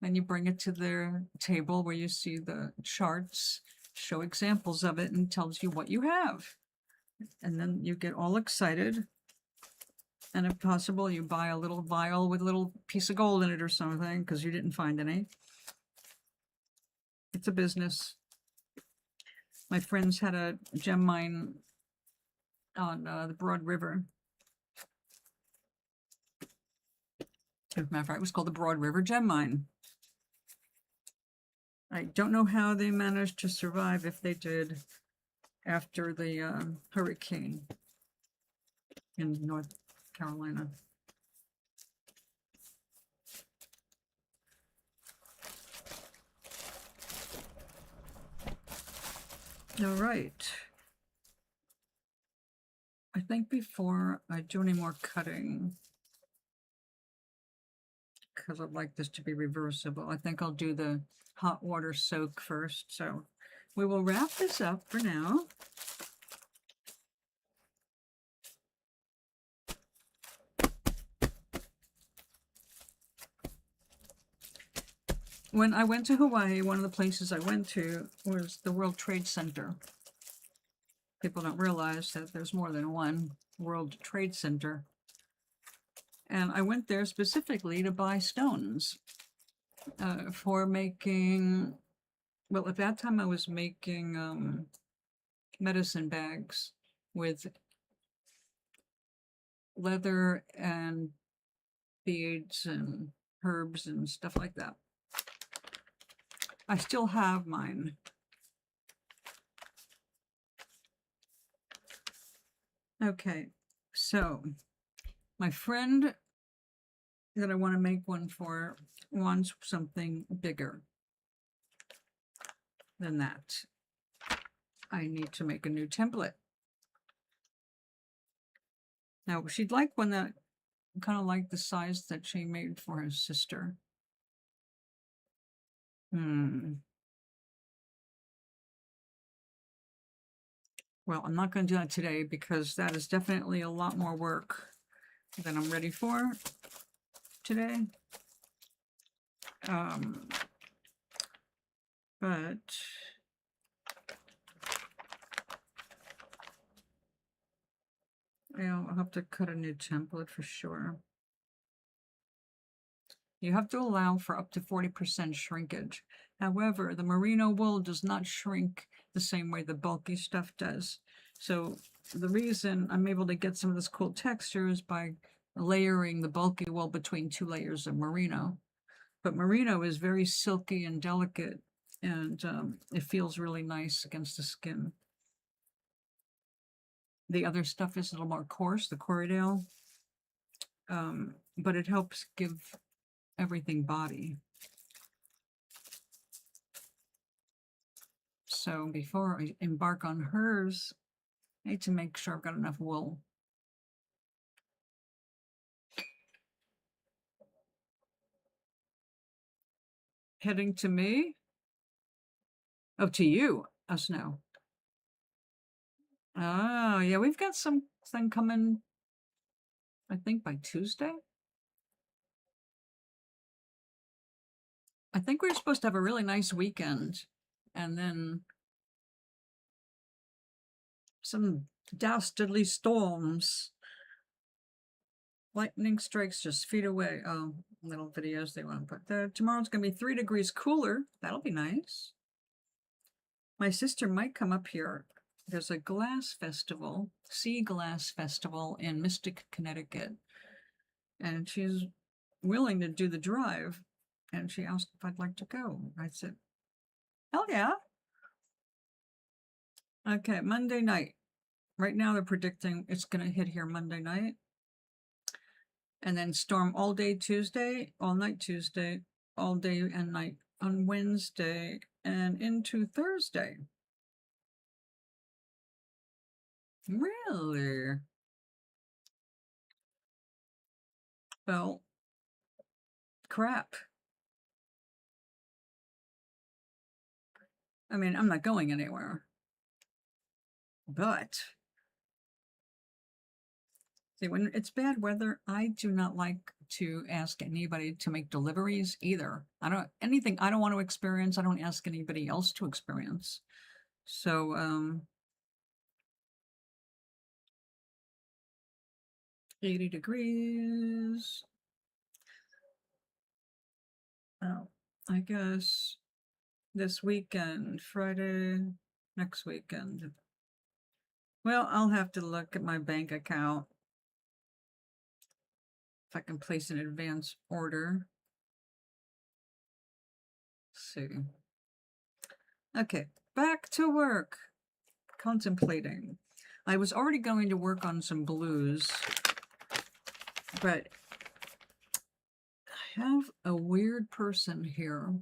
S1: then you bring it to their table where you see the charts, show examples of it, and tells you what you have. And then you get all excited. And if possible, you buy a little vial with a little piece of gold in it or something because you didn't find any. It's a business. My friends had a gem mine on the Broad River. As a matter of fact, it was called the Broad River Gem Mine. I don't know how they managed to survive, if they did, after the hurricane in North Carolina. All right. I think before I do any more cutting, because I'd like this to be reversible, I think I'll do the hot water soak first. So we will wrap this up for now. when I went to Hawaii, one of the places I went to was the World Trade Center. People don't realize that there's more than one World Trade Center. And I went there specifically to buy stones for making, well, at that time I was making medicine bags with leather and beads and herbs and stuff like that. I still have mine. Okay, so my friend that I want to make one for wants something bigger than that. I need to make a new template. Now, she'd like one that kind of like the size that she made for her sister. Well, I'm not going to do that today because that is definitely a lot more work than I'm ready for today. But I'll have to cut a new template for sure. You have to allow for up to 40% shrinkage. However, the merino wool does not shrink the same way the bulky stuff does. So the reason I'm able to get some of this cool texture is by layering the bulky wool between 2 layers of merino. But merino is very silky and delicate, and it feels really nice against the skin. The other stuff is a little more coarse, the Corriedale, but it helps give everything body. So before I embark on hers, I need to make sure I've got enough wool. Heading to me? Oh, to you, us now. Oh, yeah, we've got something coming, I think by Tuesday. I think we're supposed to have a really nice weekend, and then some dastardly storms. Lightning strikes just feet away. Oh, little videos they want to put there. Tomorrow's going to be 3 degrees cooler. That'll be nice. My sister might come up here. There's a glass festival, sea glass festival in Mystic, Connecticut. And she's willing to do the drive. And she asked if I'd like to go. I said, hell yeah. Okay, Monday night. Right now they're predicting it's going to hit here Monday night. And then storm all day Tuesday, all night Tuesday, all day and night on Wednesday, and into Thursday. Really? Well, crap. I mean, I'm not going anywhere. But see, when it's bad weather, I do not like to ask anybody to make deliveries either. I don't want to experience, I don't ask anybody else to experience. So 80 degrees. Oh, I guess this weekend, Friday, next weekend. Well, I'll have to look at my bank account if I can place an advance order. Let's see. Okay, back to work. Contemplating. I was already going to work on some blues, but I have a weird person here.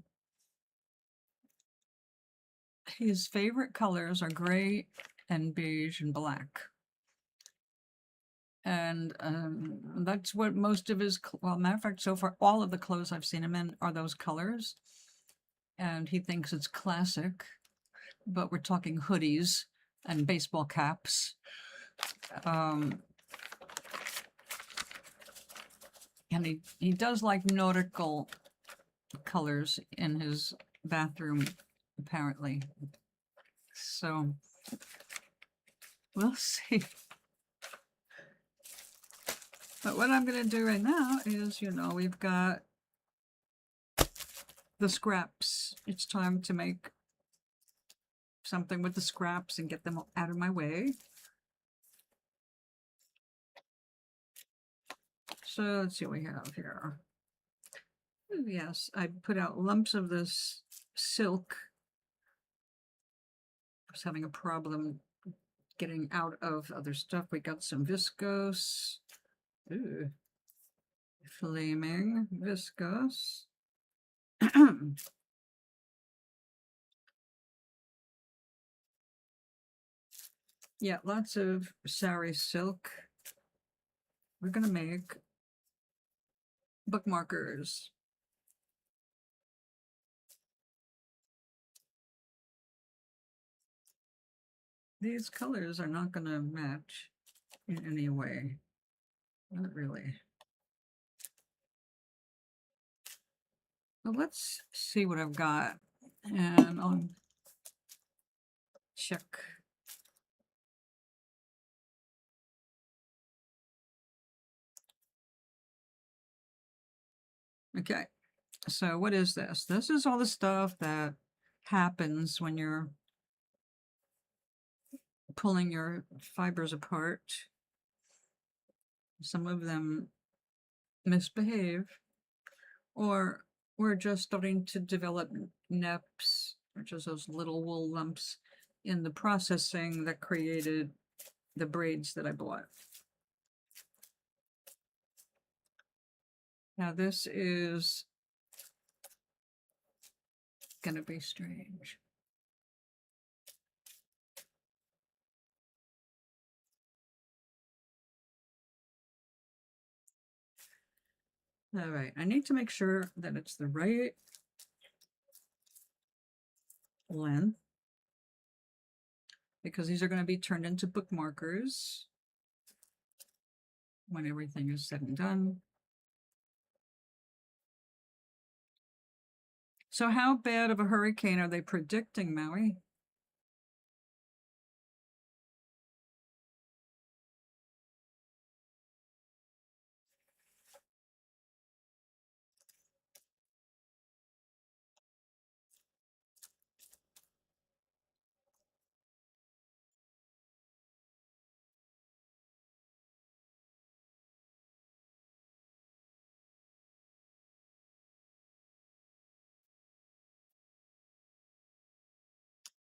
S1: His favorite colors are gray and beige and black. And that's what most of his, well, matter of fact, so far, all of the clothes I've seen him in are those colors. And he thinks it's classic, but we're talking hoodies and baseball caps. And he does like nautical colors in his bathroom, apparently. So we'll see. But what I'm going to do right now is, we've got the scraps. It's time to make something with the scraps and get them out of my way. So let's see what we have here. Yes, I put out lumps of this silk. I was having a problem getting out of other stuff. We got some viscose. Ooh. Flaming viscose. Yeah, lots of sari silk. We're going to make bookmarkers. These colors are not going to match in any way. Not really. Well, let's see what I've got. And I'll check. Okay, so what is this? This is all the stuff that happens when you're pulling your fibers apart. Some of them misbehave, or we're just starting to develop neps, which is those little wool lumps in the processing that created the braids that I bought. Now this is gonna be strange. All right, I need to make sure that it's the right length, because these are going to be turned into bookmarkers when everything is said and done. So how bad of a hurricane are they predicting, Maui?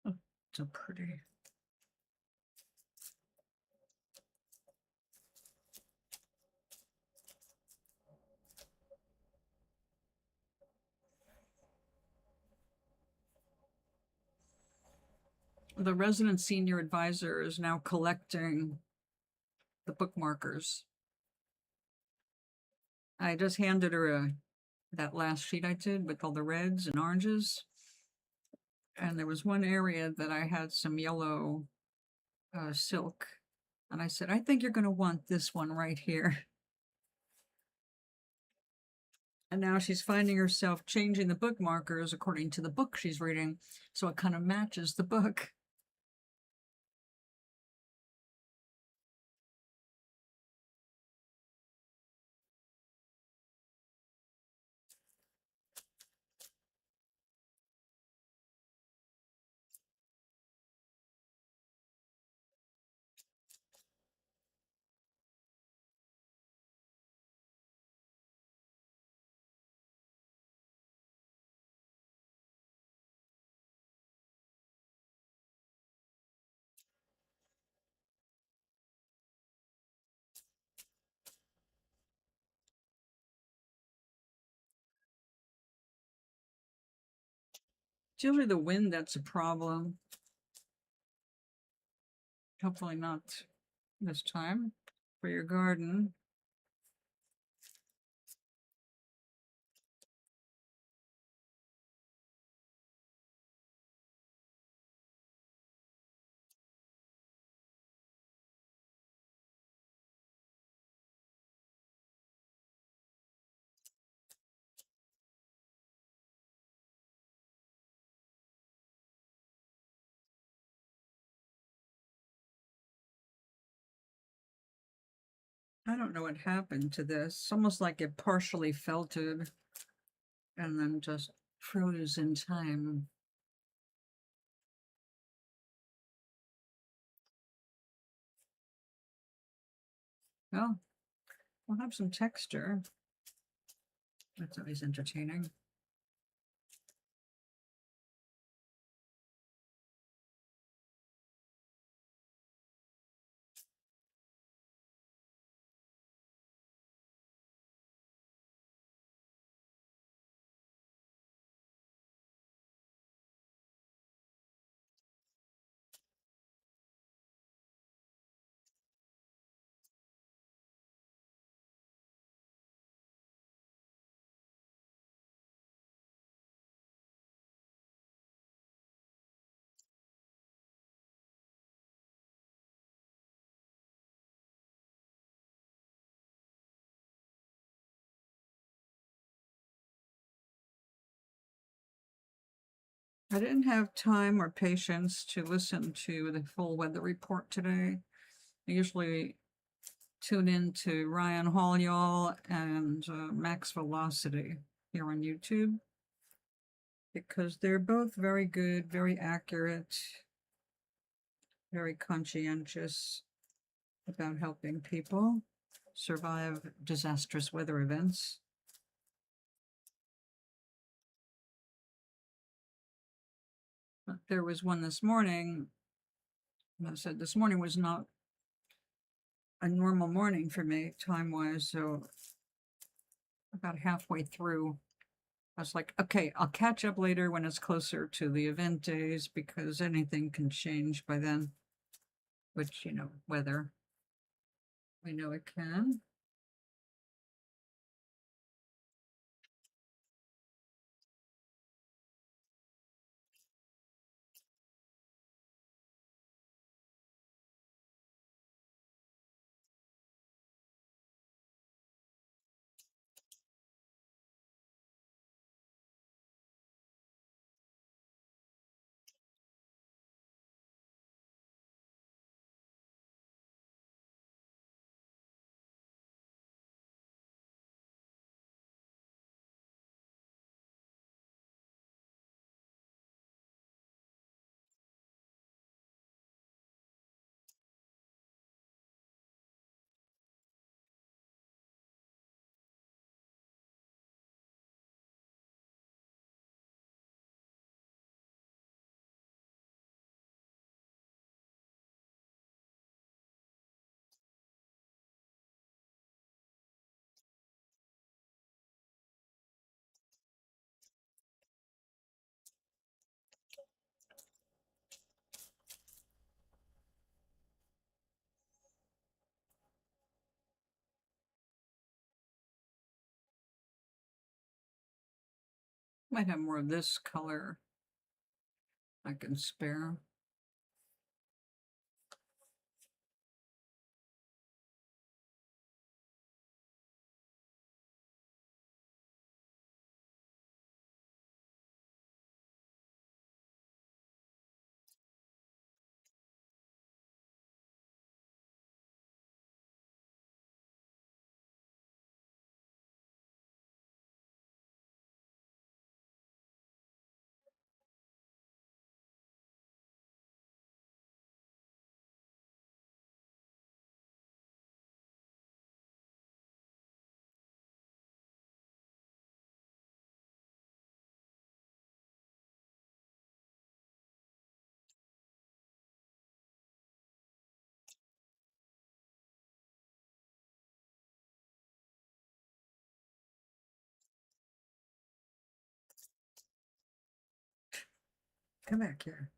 S1: Oh, so pretty. The resident senior advisor is now collecting the bookmarkers. I just handed her that last sheet I did with all the reds and oranges. And there was one area that I had some yellow silk. And I said, I think you're going to want this one right here. And now she's finding herself changing the bookmarkers according to the book she's reading. So it kind of matches the book. It's usually the wind that's a problem. Hopefully not this time for your garden. I don't know what happened to this. It's almost like it partially felted and then just froze in time. Well, we'll have some texture. That's always entertaining. I didn't have time or patience to listen to the full weather report today. I usually tune in to Ryan Hall and Max Velocity here on YouTube because they're both very good, very accurate, very conscientious about helping people survive disastrous weather events. But there was one this morning, and I said this morning was not a normal morning for me time-wise, so about halfway through, I was like, okay, I'll catch up later when it's closer to the event days because anything can change by then, which, you know, weather, we know it can. Might have more of this color I can spare. Come back here.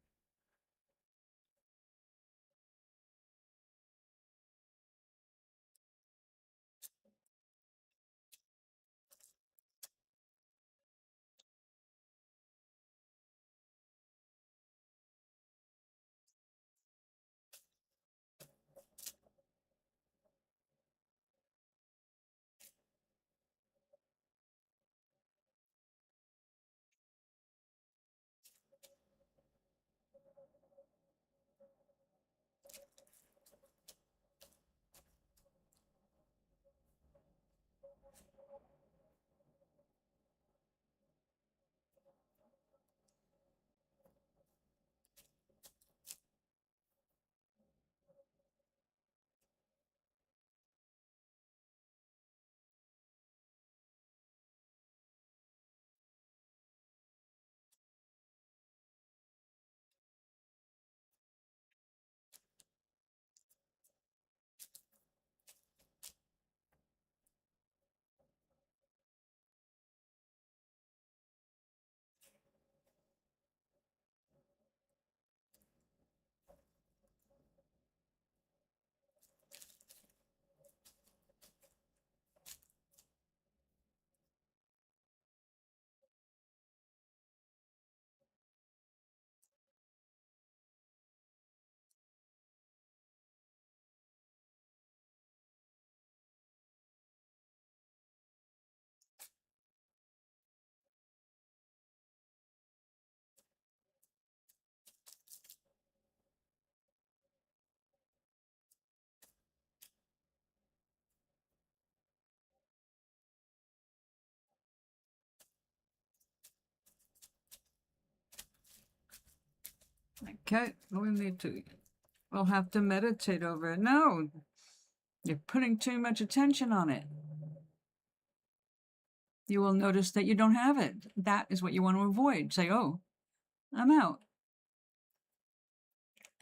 S1: Okay, we'll have to meditate over it. No, you're putting too much attention on it. You will notice that you don't have it. That is what you want to avoid. Say, oh, I'm out.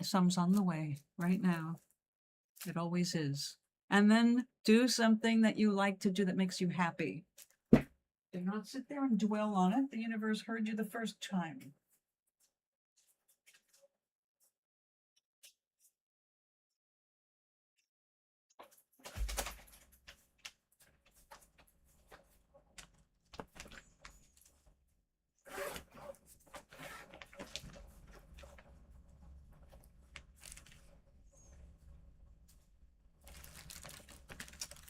S1: Some's on the way right now. It always is. And then do something that you like to do that makes you happy. Do not sit there and dwell on it. The universe heard you the first time.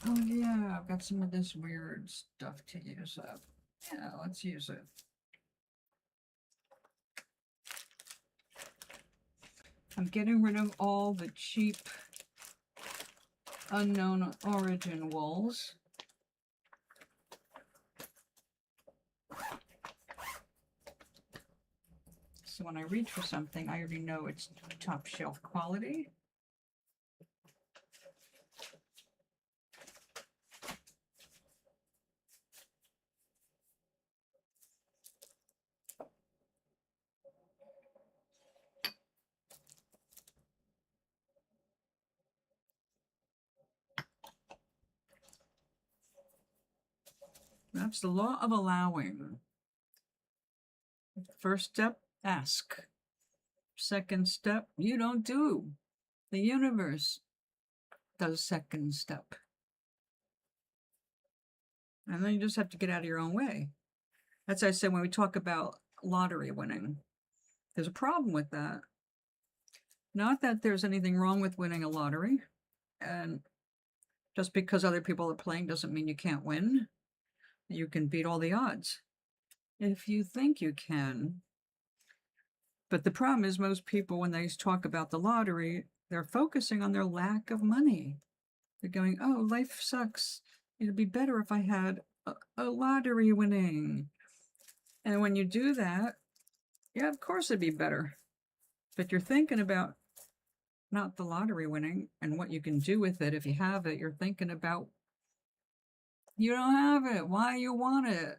S1: Oh yeah, I've got some of this weird stuff to use up. Yeah, let's use it. I'm getting rid of all the cheap, unknown origin wools. So when I reach for something, I already know it's top shelf quality. That's the law of allowing. First step, ask. Second step, you don't do. The universe does second step. And then you just have to get out of your own way. That's what I said when we talk about lottery winning. There's a problem with that. Not that there's anything wrong with winning a lottery. And just because other people are playing doesn't mean you can't win. You can beat all the odds if you think you can. But the problem is most people, when they talk about the lottery, they're focusing on their lack of money. They're going, oh, life sucks. It'd be better if I had a lottery winning. And when you do that, yeah, of course it'd be better. But you're thinking about not the lottery winning and what you can do with it if you have it. You're thinking about you don't have it, why you want it.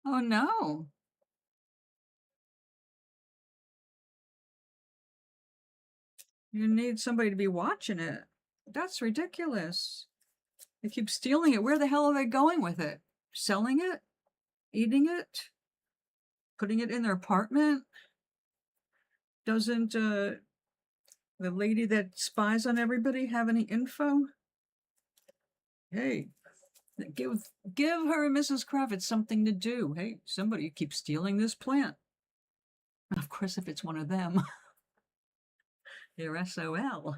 S1: Oh no. You need somebody to be watching it. That's ridiculous. They keep stealing it. Where the hell are they going with it? Selling it? Eating it? Putting it in their apartment? Doesn't the lady that spies on everybody have any info? Hey, give her, Mrs. Kravitz, something to do. Hey, somebody keeps stealing this plant. Of course, if it's one of them, they're SOL.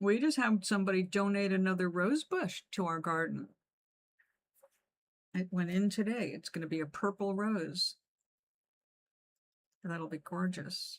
S1: We just had somebody donate another rose bush to our garden. It went in today. It's going to be a purple rose. That'll be gorgeous.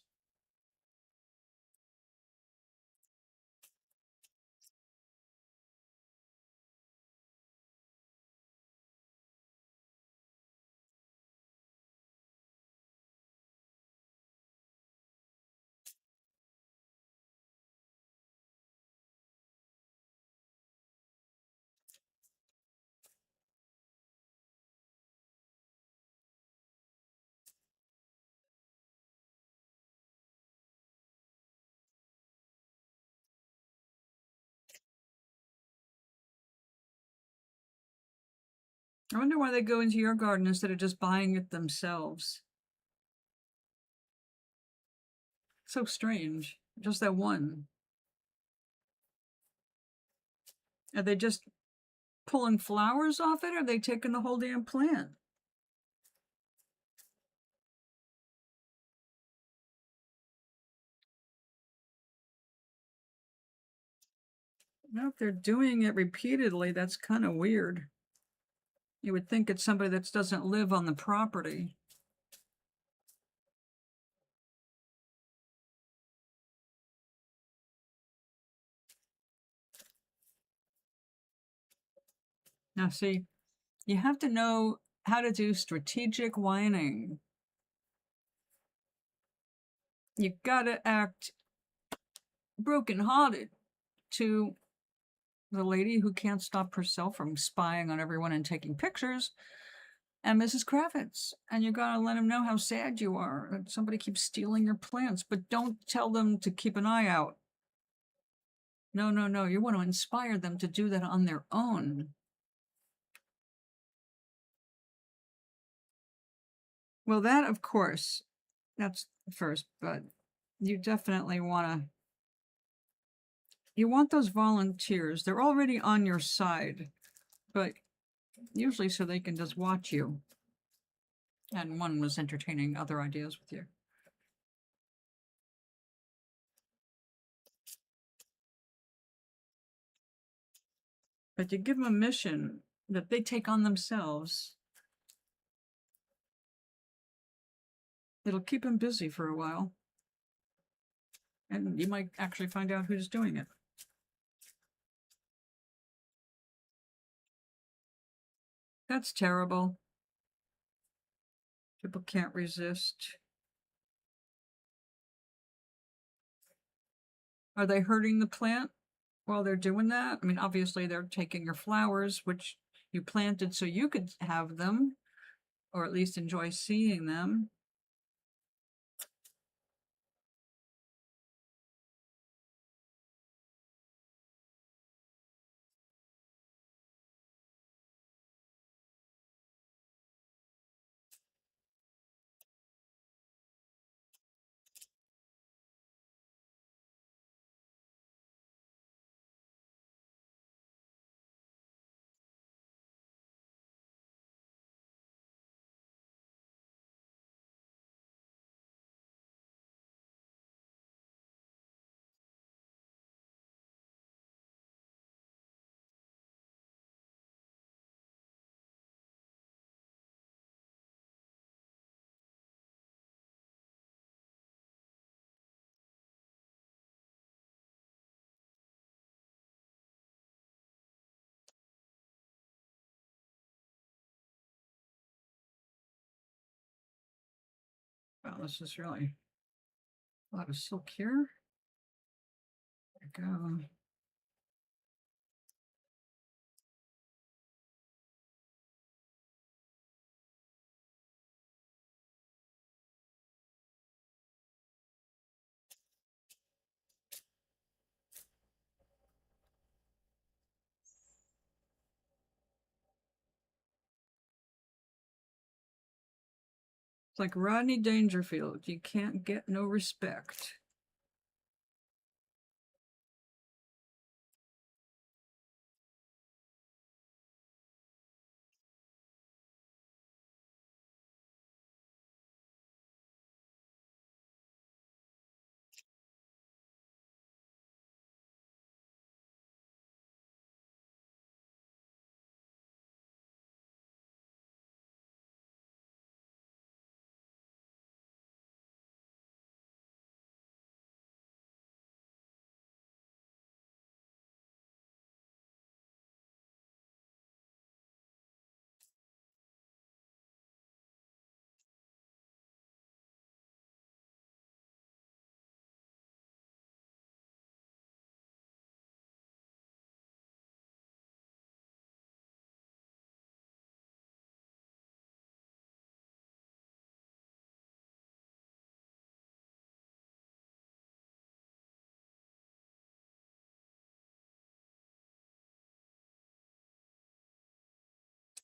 S1: I wonder why they go into your garden instead of just buying it themselves. So strange. Just that one. Are they just pulling flowers off it, or are they taking the whole damn plant? Well, if they're doing it repeatedly, that's kind of weird. You would think it's somebody that doesn't live on the property. Now, see, you have to know how to do strategic whining. You gotta act brokenhearted to the lady who can't stop herself from spying on everyone and taking pictures, and Mrs. Kravitz. And you gotta let them know how sad you are that somebody keeps stealing your plants, but don't tell them to keep an eye out. No, no, no. You want to inspire them to do that on their own. Well, that, of course, that's first, but you definitely you want those volunteers. They're already on your side, but usually so they can just watch you. And one was entertaining other ideas with you. But you give them a mission that they take on themselves. It'll keep them busy for a while. And you might actually find out who's doing it. That's terrible. People can't resist. Are they hurting the plant while they're doing that? I mean, obviously they're taking your flowers, which you planted so you could have them, or at least enjoy seeing them. Well, this is really a lot of silk here. There we go. It's like Rodney Dangerfield. You can't get no respect.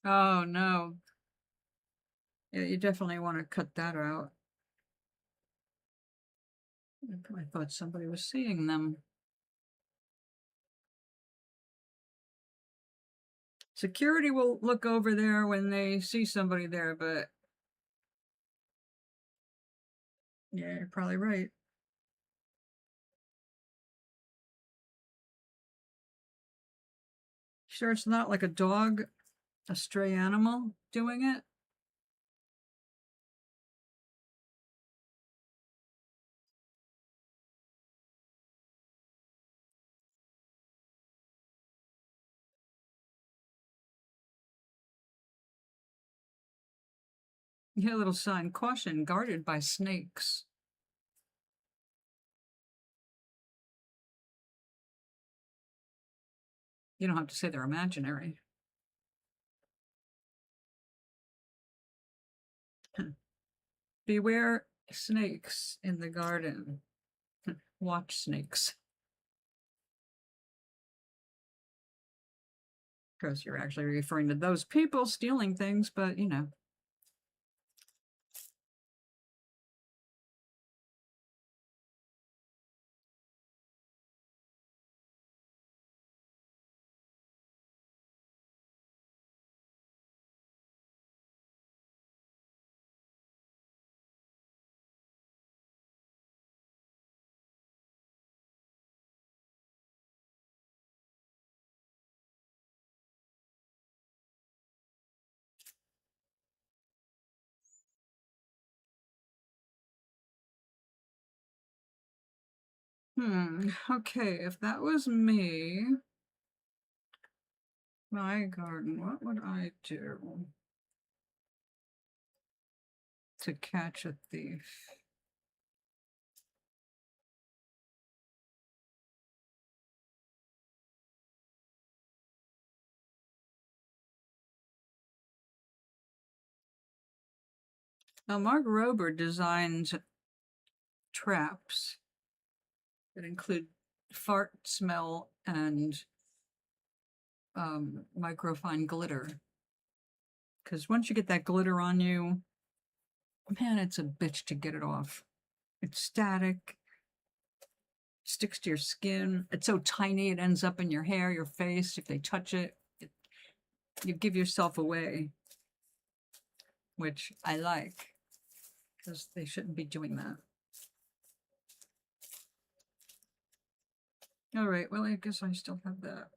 S1: Oh, no. Yeah, you definitely want to cut that out. I thought somebody was seeing them. Security will look over there when they see somebody there, but yeah, you're probably right. Sure, it's not like a dog A stray animal doing it? You hear a little sign, caution, guarded by snakes. You don't have to say they're imaginary. Beware snakes in the garden. Watch snakes. Because you're actually referring to those people stealing things, but you know. Okay, if that was me, my garden, what would I do to catch a thief? Now, Mark Rober designed traps that include fart smell and microfine glitter. Because once you get that glitter on you, man, it's a bitch to get it off. It's static, sticks to your skin. It's so tiny it ends up in your hair, your face. If they touch it, you give yourself away, which I like, because they shouldn't be doing that. All right, well, I guess I still have that.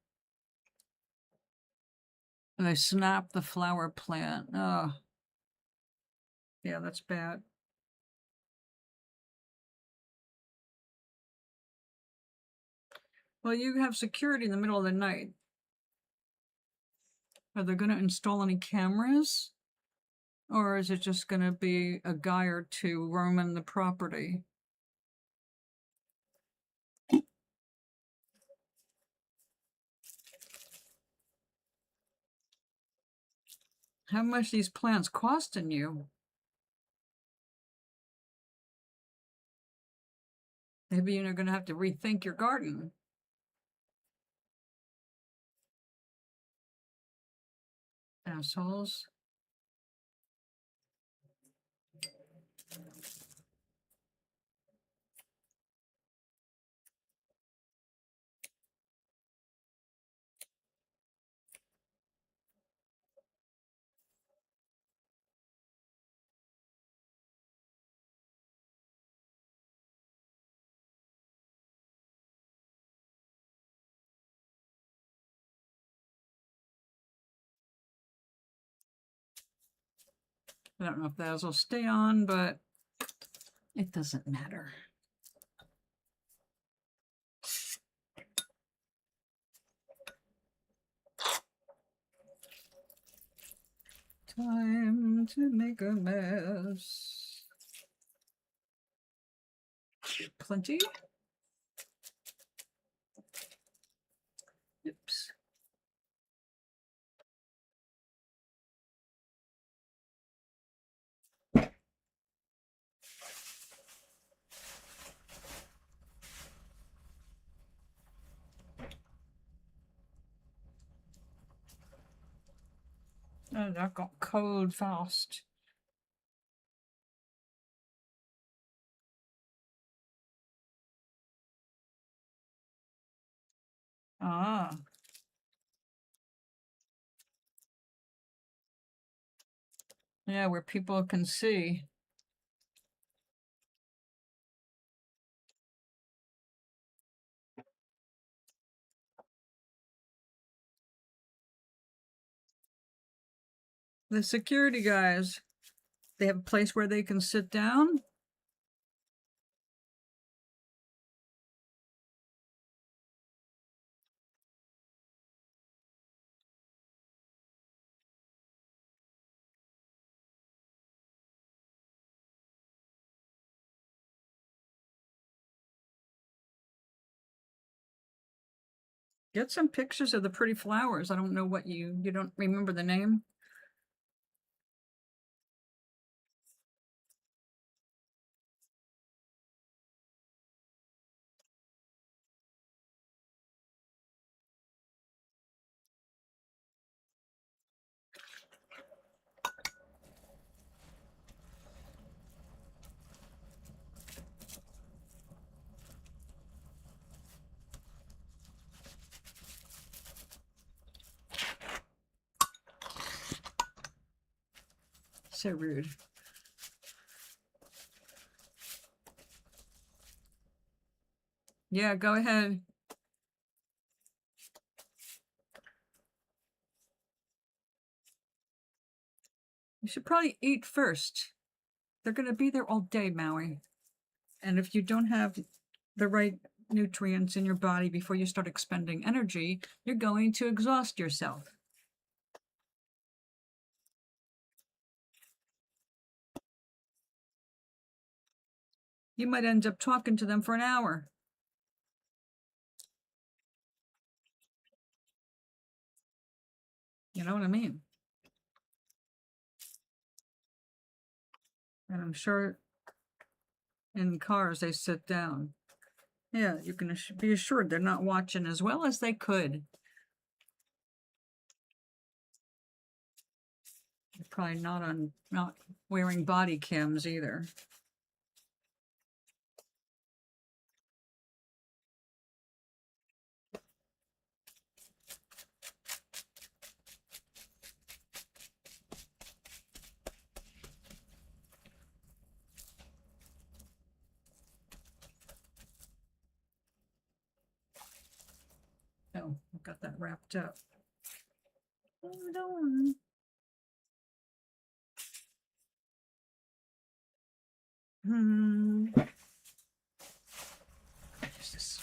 S1: And I snap the flower plant. Oh, yeah, that's bad. Well, you have security in the middle of the night. Are they going to install any cameras? Or is it just going to be a guy or two roaming the property? How much these plants costing you? Maybe you're going to have to rethink your garden. Assholes. I don't know if those will stay on, but it doesn't matter. Time to make a mess. Plenty. Oops. Oh, that got cold fast. Ah. Yeah, where people can see. The security guys, they have a place where they can sit down. Get some pictures of the pretty flowers. I don't know what you don't remember the name? So rude. Yeah, go ahead. You should probably eat first. They're going to be there all day, Maui. And if you don't have the right nutrients in your body before you start expending energy, you're going to exhaust yourself. You might end up talking to them for an hour. You know what I mean? And I'm sure in cars they sit down. Yeah, you can be assured they're not watching as well as they could. They're probably not wearing body cams either. Oh, I got that wrapped up. Hold on. Jesus.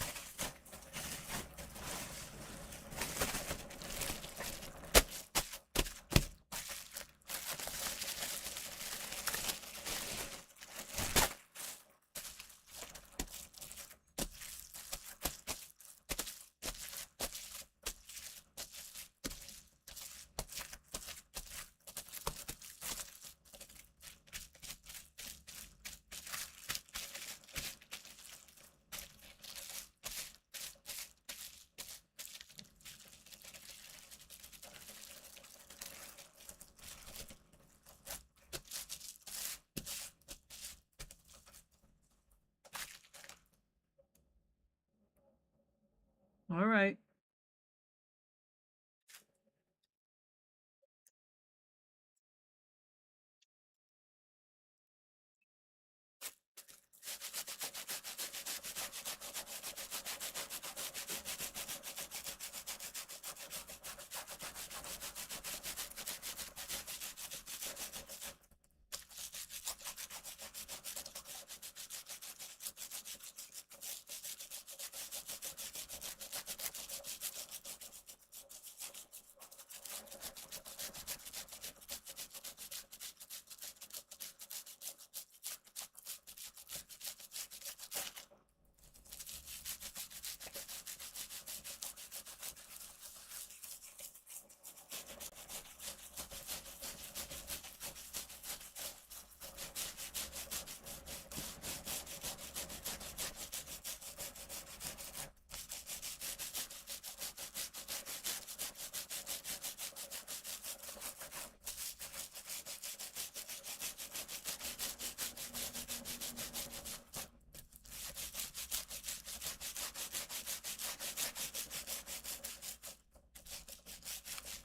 S1: All right.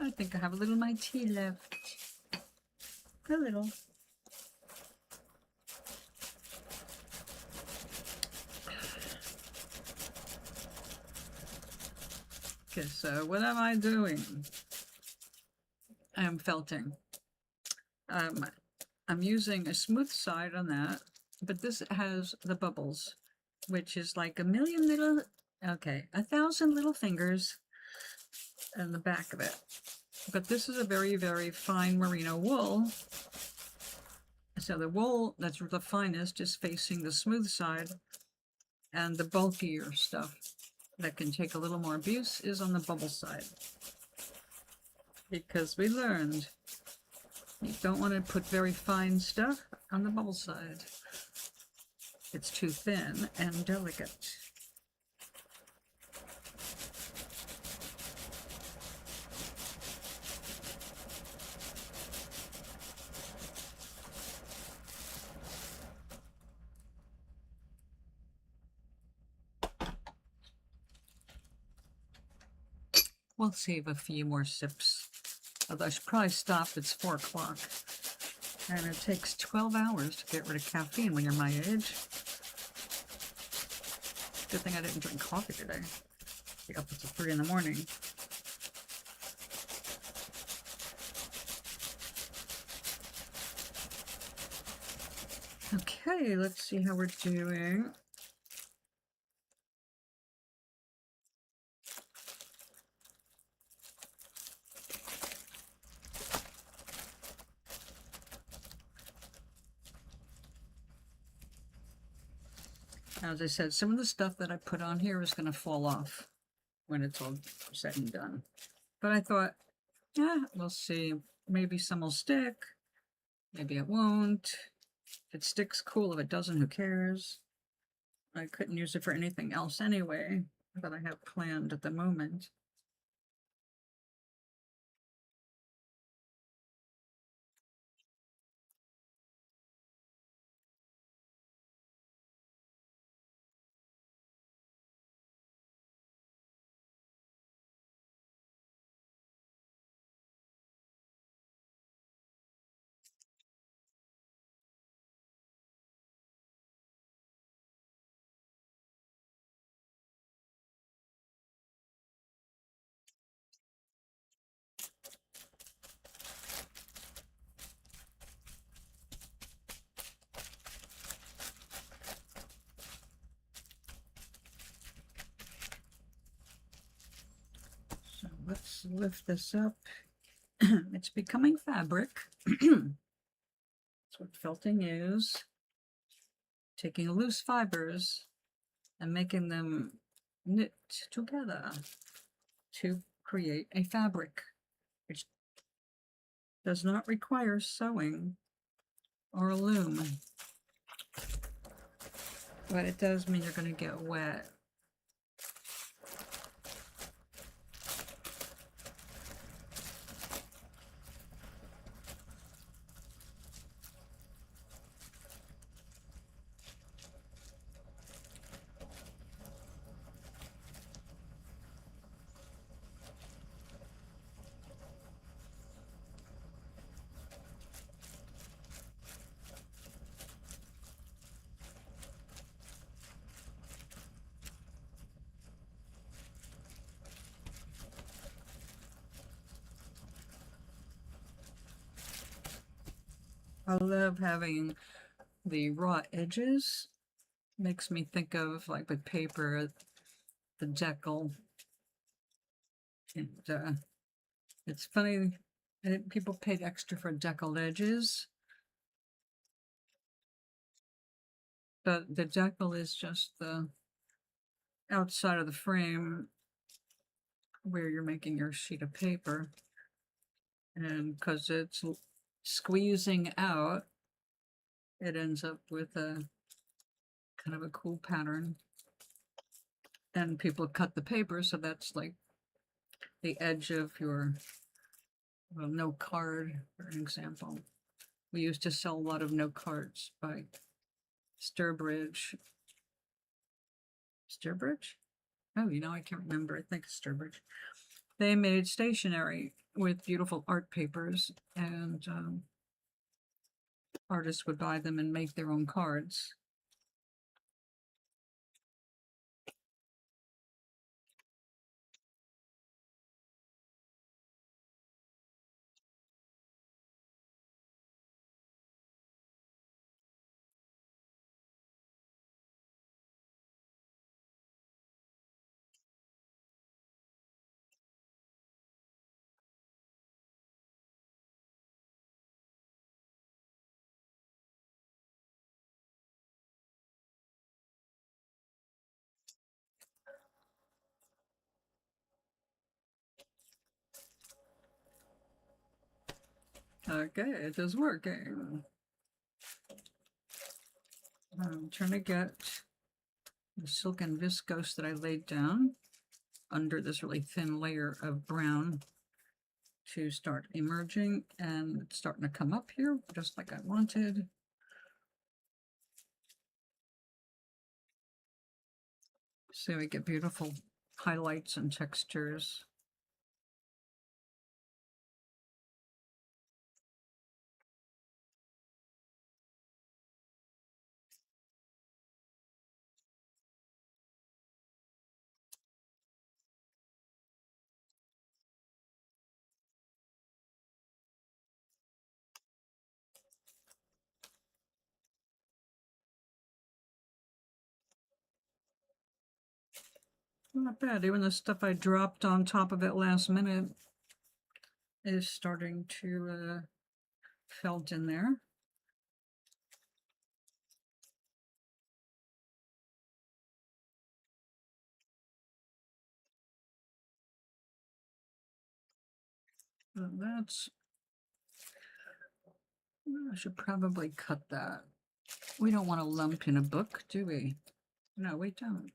S1: I think I have a little of my tea left. A little. Okay, so what am I doing? I am felting. I'm using a smooth side on that, but this has the bubbles, which is like a million little, okay, 1,000 little fingers in the back of it. But this is a very, very fine merino wool. So the wool that's the finest is facing the smooth side, and the bulkier stuff that can take a little more abuse is on the bubble side. Because we learned you don't want to put very fine stuff on the bubble side. It's too thin and delicate. We'll save a few more sips. Although I should probably stop. It's 4 o'clock. And it takes 12 hours to get rid of caffeine when you're my age. Good thing I didn't drink coffee today. Be up until 3 in the morning. Okay, let's see how we're doing. As I said, some of the stuff that I put on here is going to fall off when it's all said and done. But I thought, yeah, we'll see. Maybe some will stick. Maybe it won't. If it sticks, cool. If it doesn't, who cares? I couldn't use it for anything else anyway that I have planned at the moment. So let's lift this up. It's becoming fabric. That's what felting is. Taking loose fibers and making them knit together to create a fabric, which does not require sewing or a loom. But it does mean you're going to get wet. I love having the raw edges. Makes me think of, like with paper, the decal. And it's funny, people paid extra for decal edges. But the decal is just the outside of the frame where you're making your sheet of paper. And because it's squeezing out, it ends up with a kind of a cool pattern. And people cut the paper, so that's like the edge of your note card, for example. We used to sell a lot of note cards by Sturbridge. Sturbridge? Oh, I can't remember. I think Sturbridge. They made stationery with beautiful art papers, and artists would buy them and make their own cards. Okay, it is working. I'm trying to get the silk and viscose that I laid down under this really thin layer of brown to start emerging, and it's starting to come up here just like I wanted. So we get beautiful highlights and textures. Not bad. Even the stuff I dropped on top of it last minute is starting to felt in there. That's, I should probably cut that. We don't want a lump in a book, do we? No, we don't.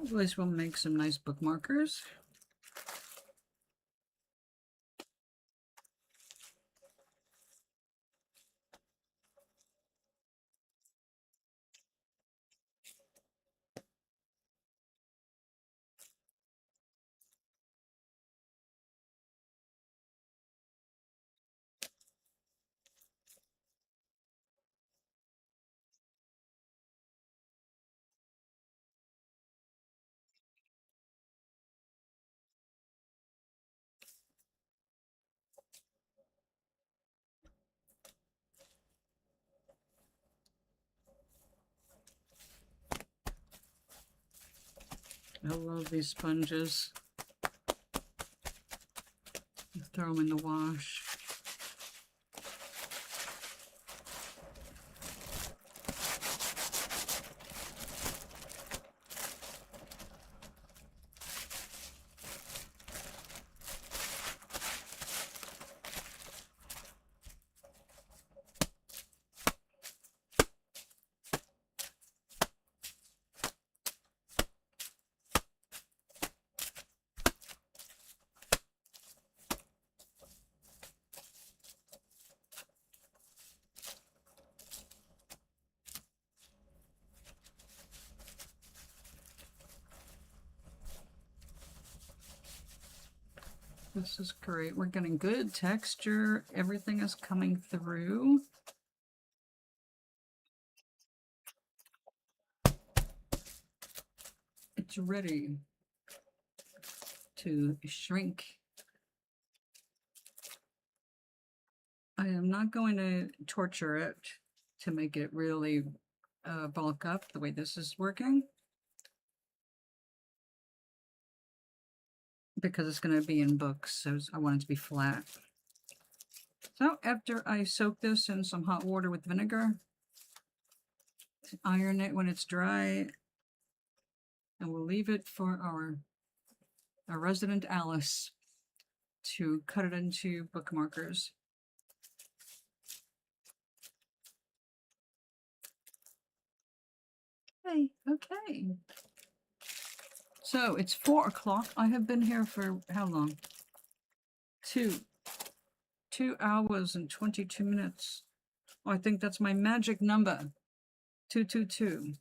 S1: At least we'll make some nice bookmarkers. I love these sponges. Throw them in the wash. This is great. We're getting good texture. Everything is coming through. It's ready to shrink. I am not going to torture it to make it really bulk up the way this is working, because it's going to be in books, so I want it to be flat. So after I soak this in some hot water with vinegar, iron it when it's dry, and we'll leave it for our resident Alice to cut it into bookmarkers. Okay. So it's 4 o'clock. I have been here for how long? 2 hours and 22 minutes. Oh, I think that's my magic number. 222.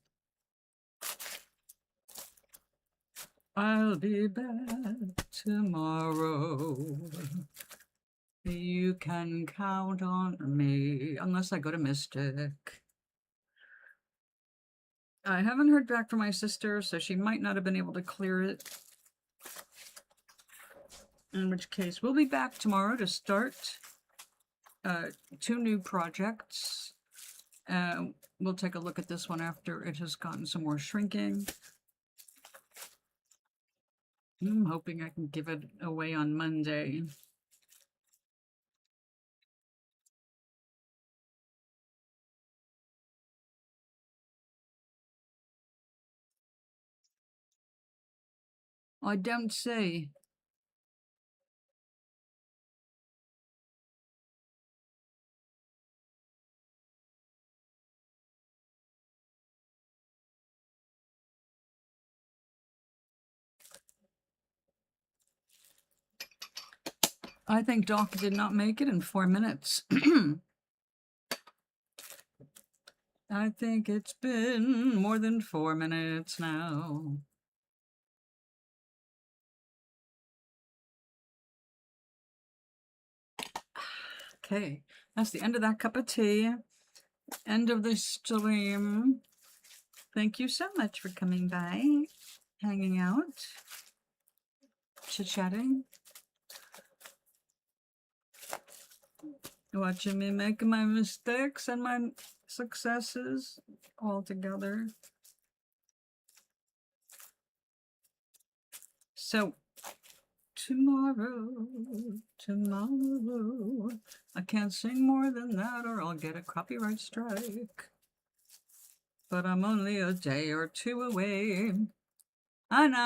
S1: I'll be back tomorrow. You can count on me, unless I go to Mystic. I haven't heard back from my sister, so she might not have been able to clear it. In which case, we'll be back tomorrow to start 2 new projects. We'll take a look at this one after it has gotten some more shrinking. I'm hoping I can give it away on Monday. I don't say. I think Doc did not make it in 4 minutes. I think it's been more than 4 minutes now. Okay, that's the end of that cup of tea. End of the stream. Thank you so much for coming by, hanging out, chit-chatting, watching me make my mistakes and my successes all together. So, tomorrow, I can't sing more than that or I'll get a copyright strike. But I'm only a day or 2 away. I know.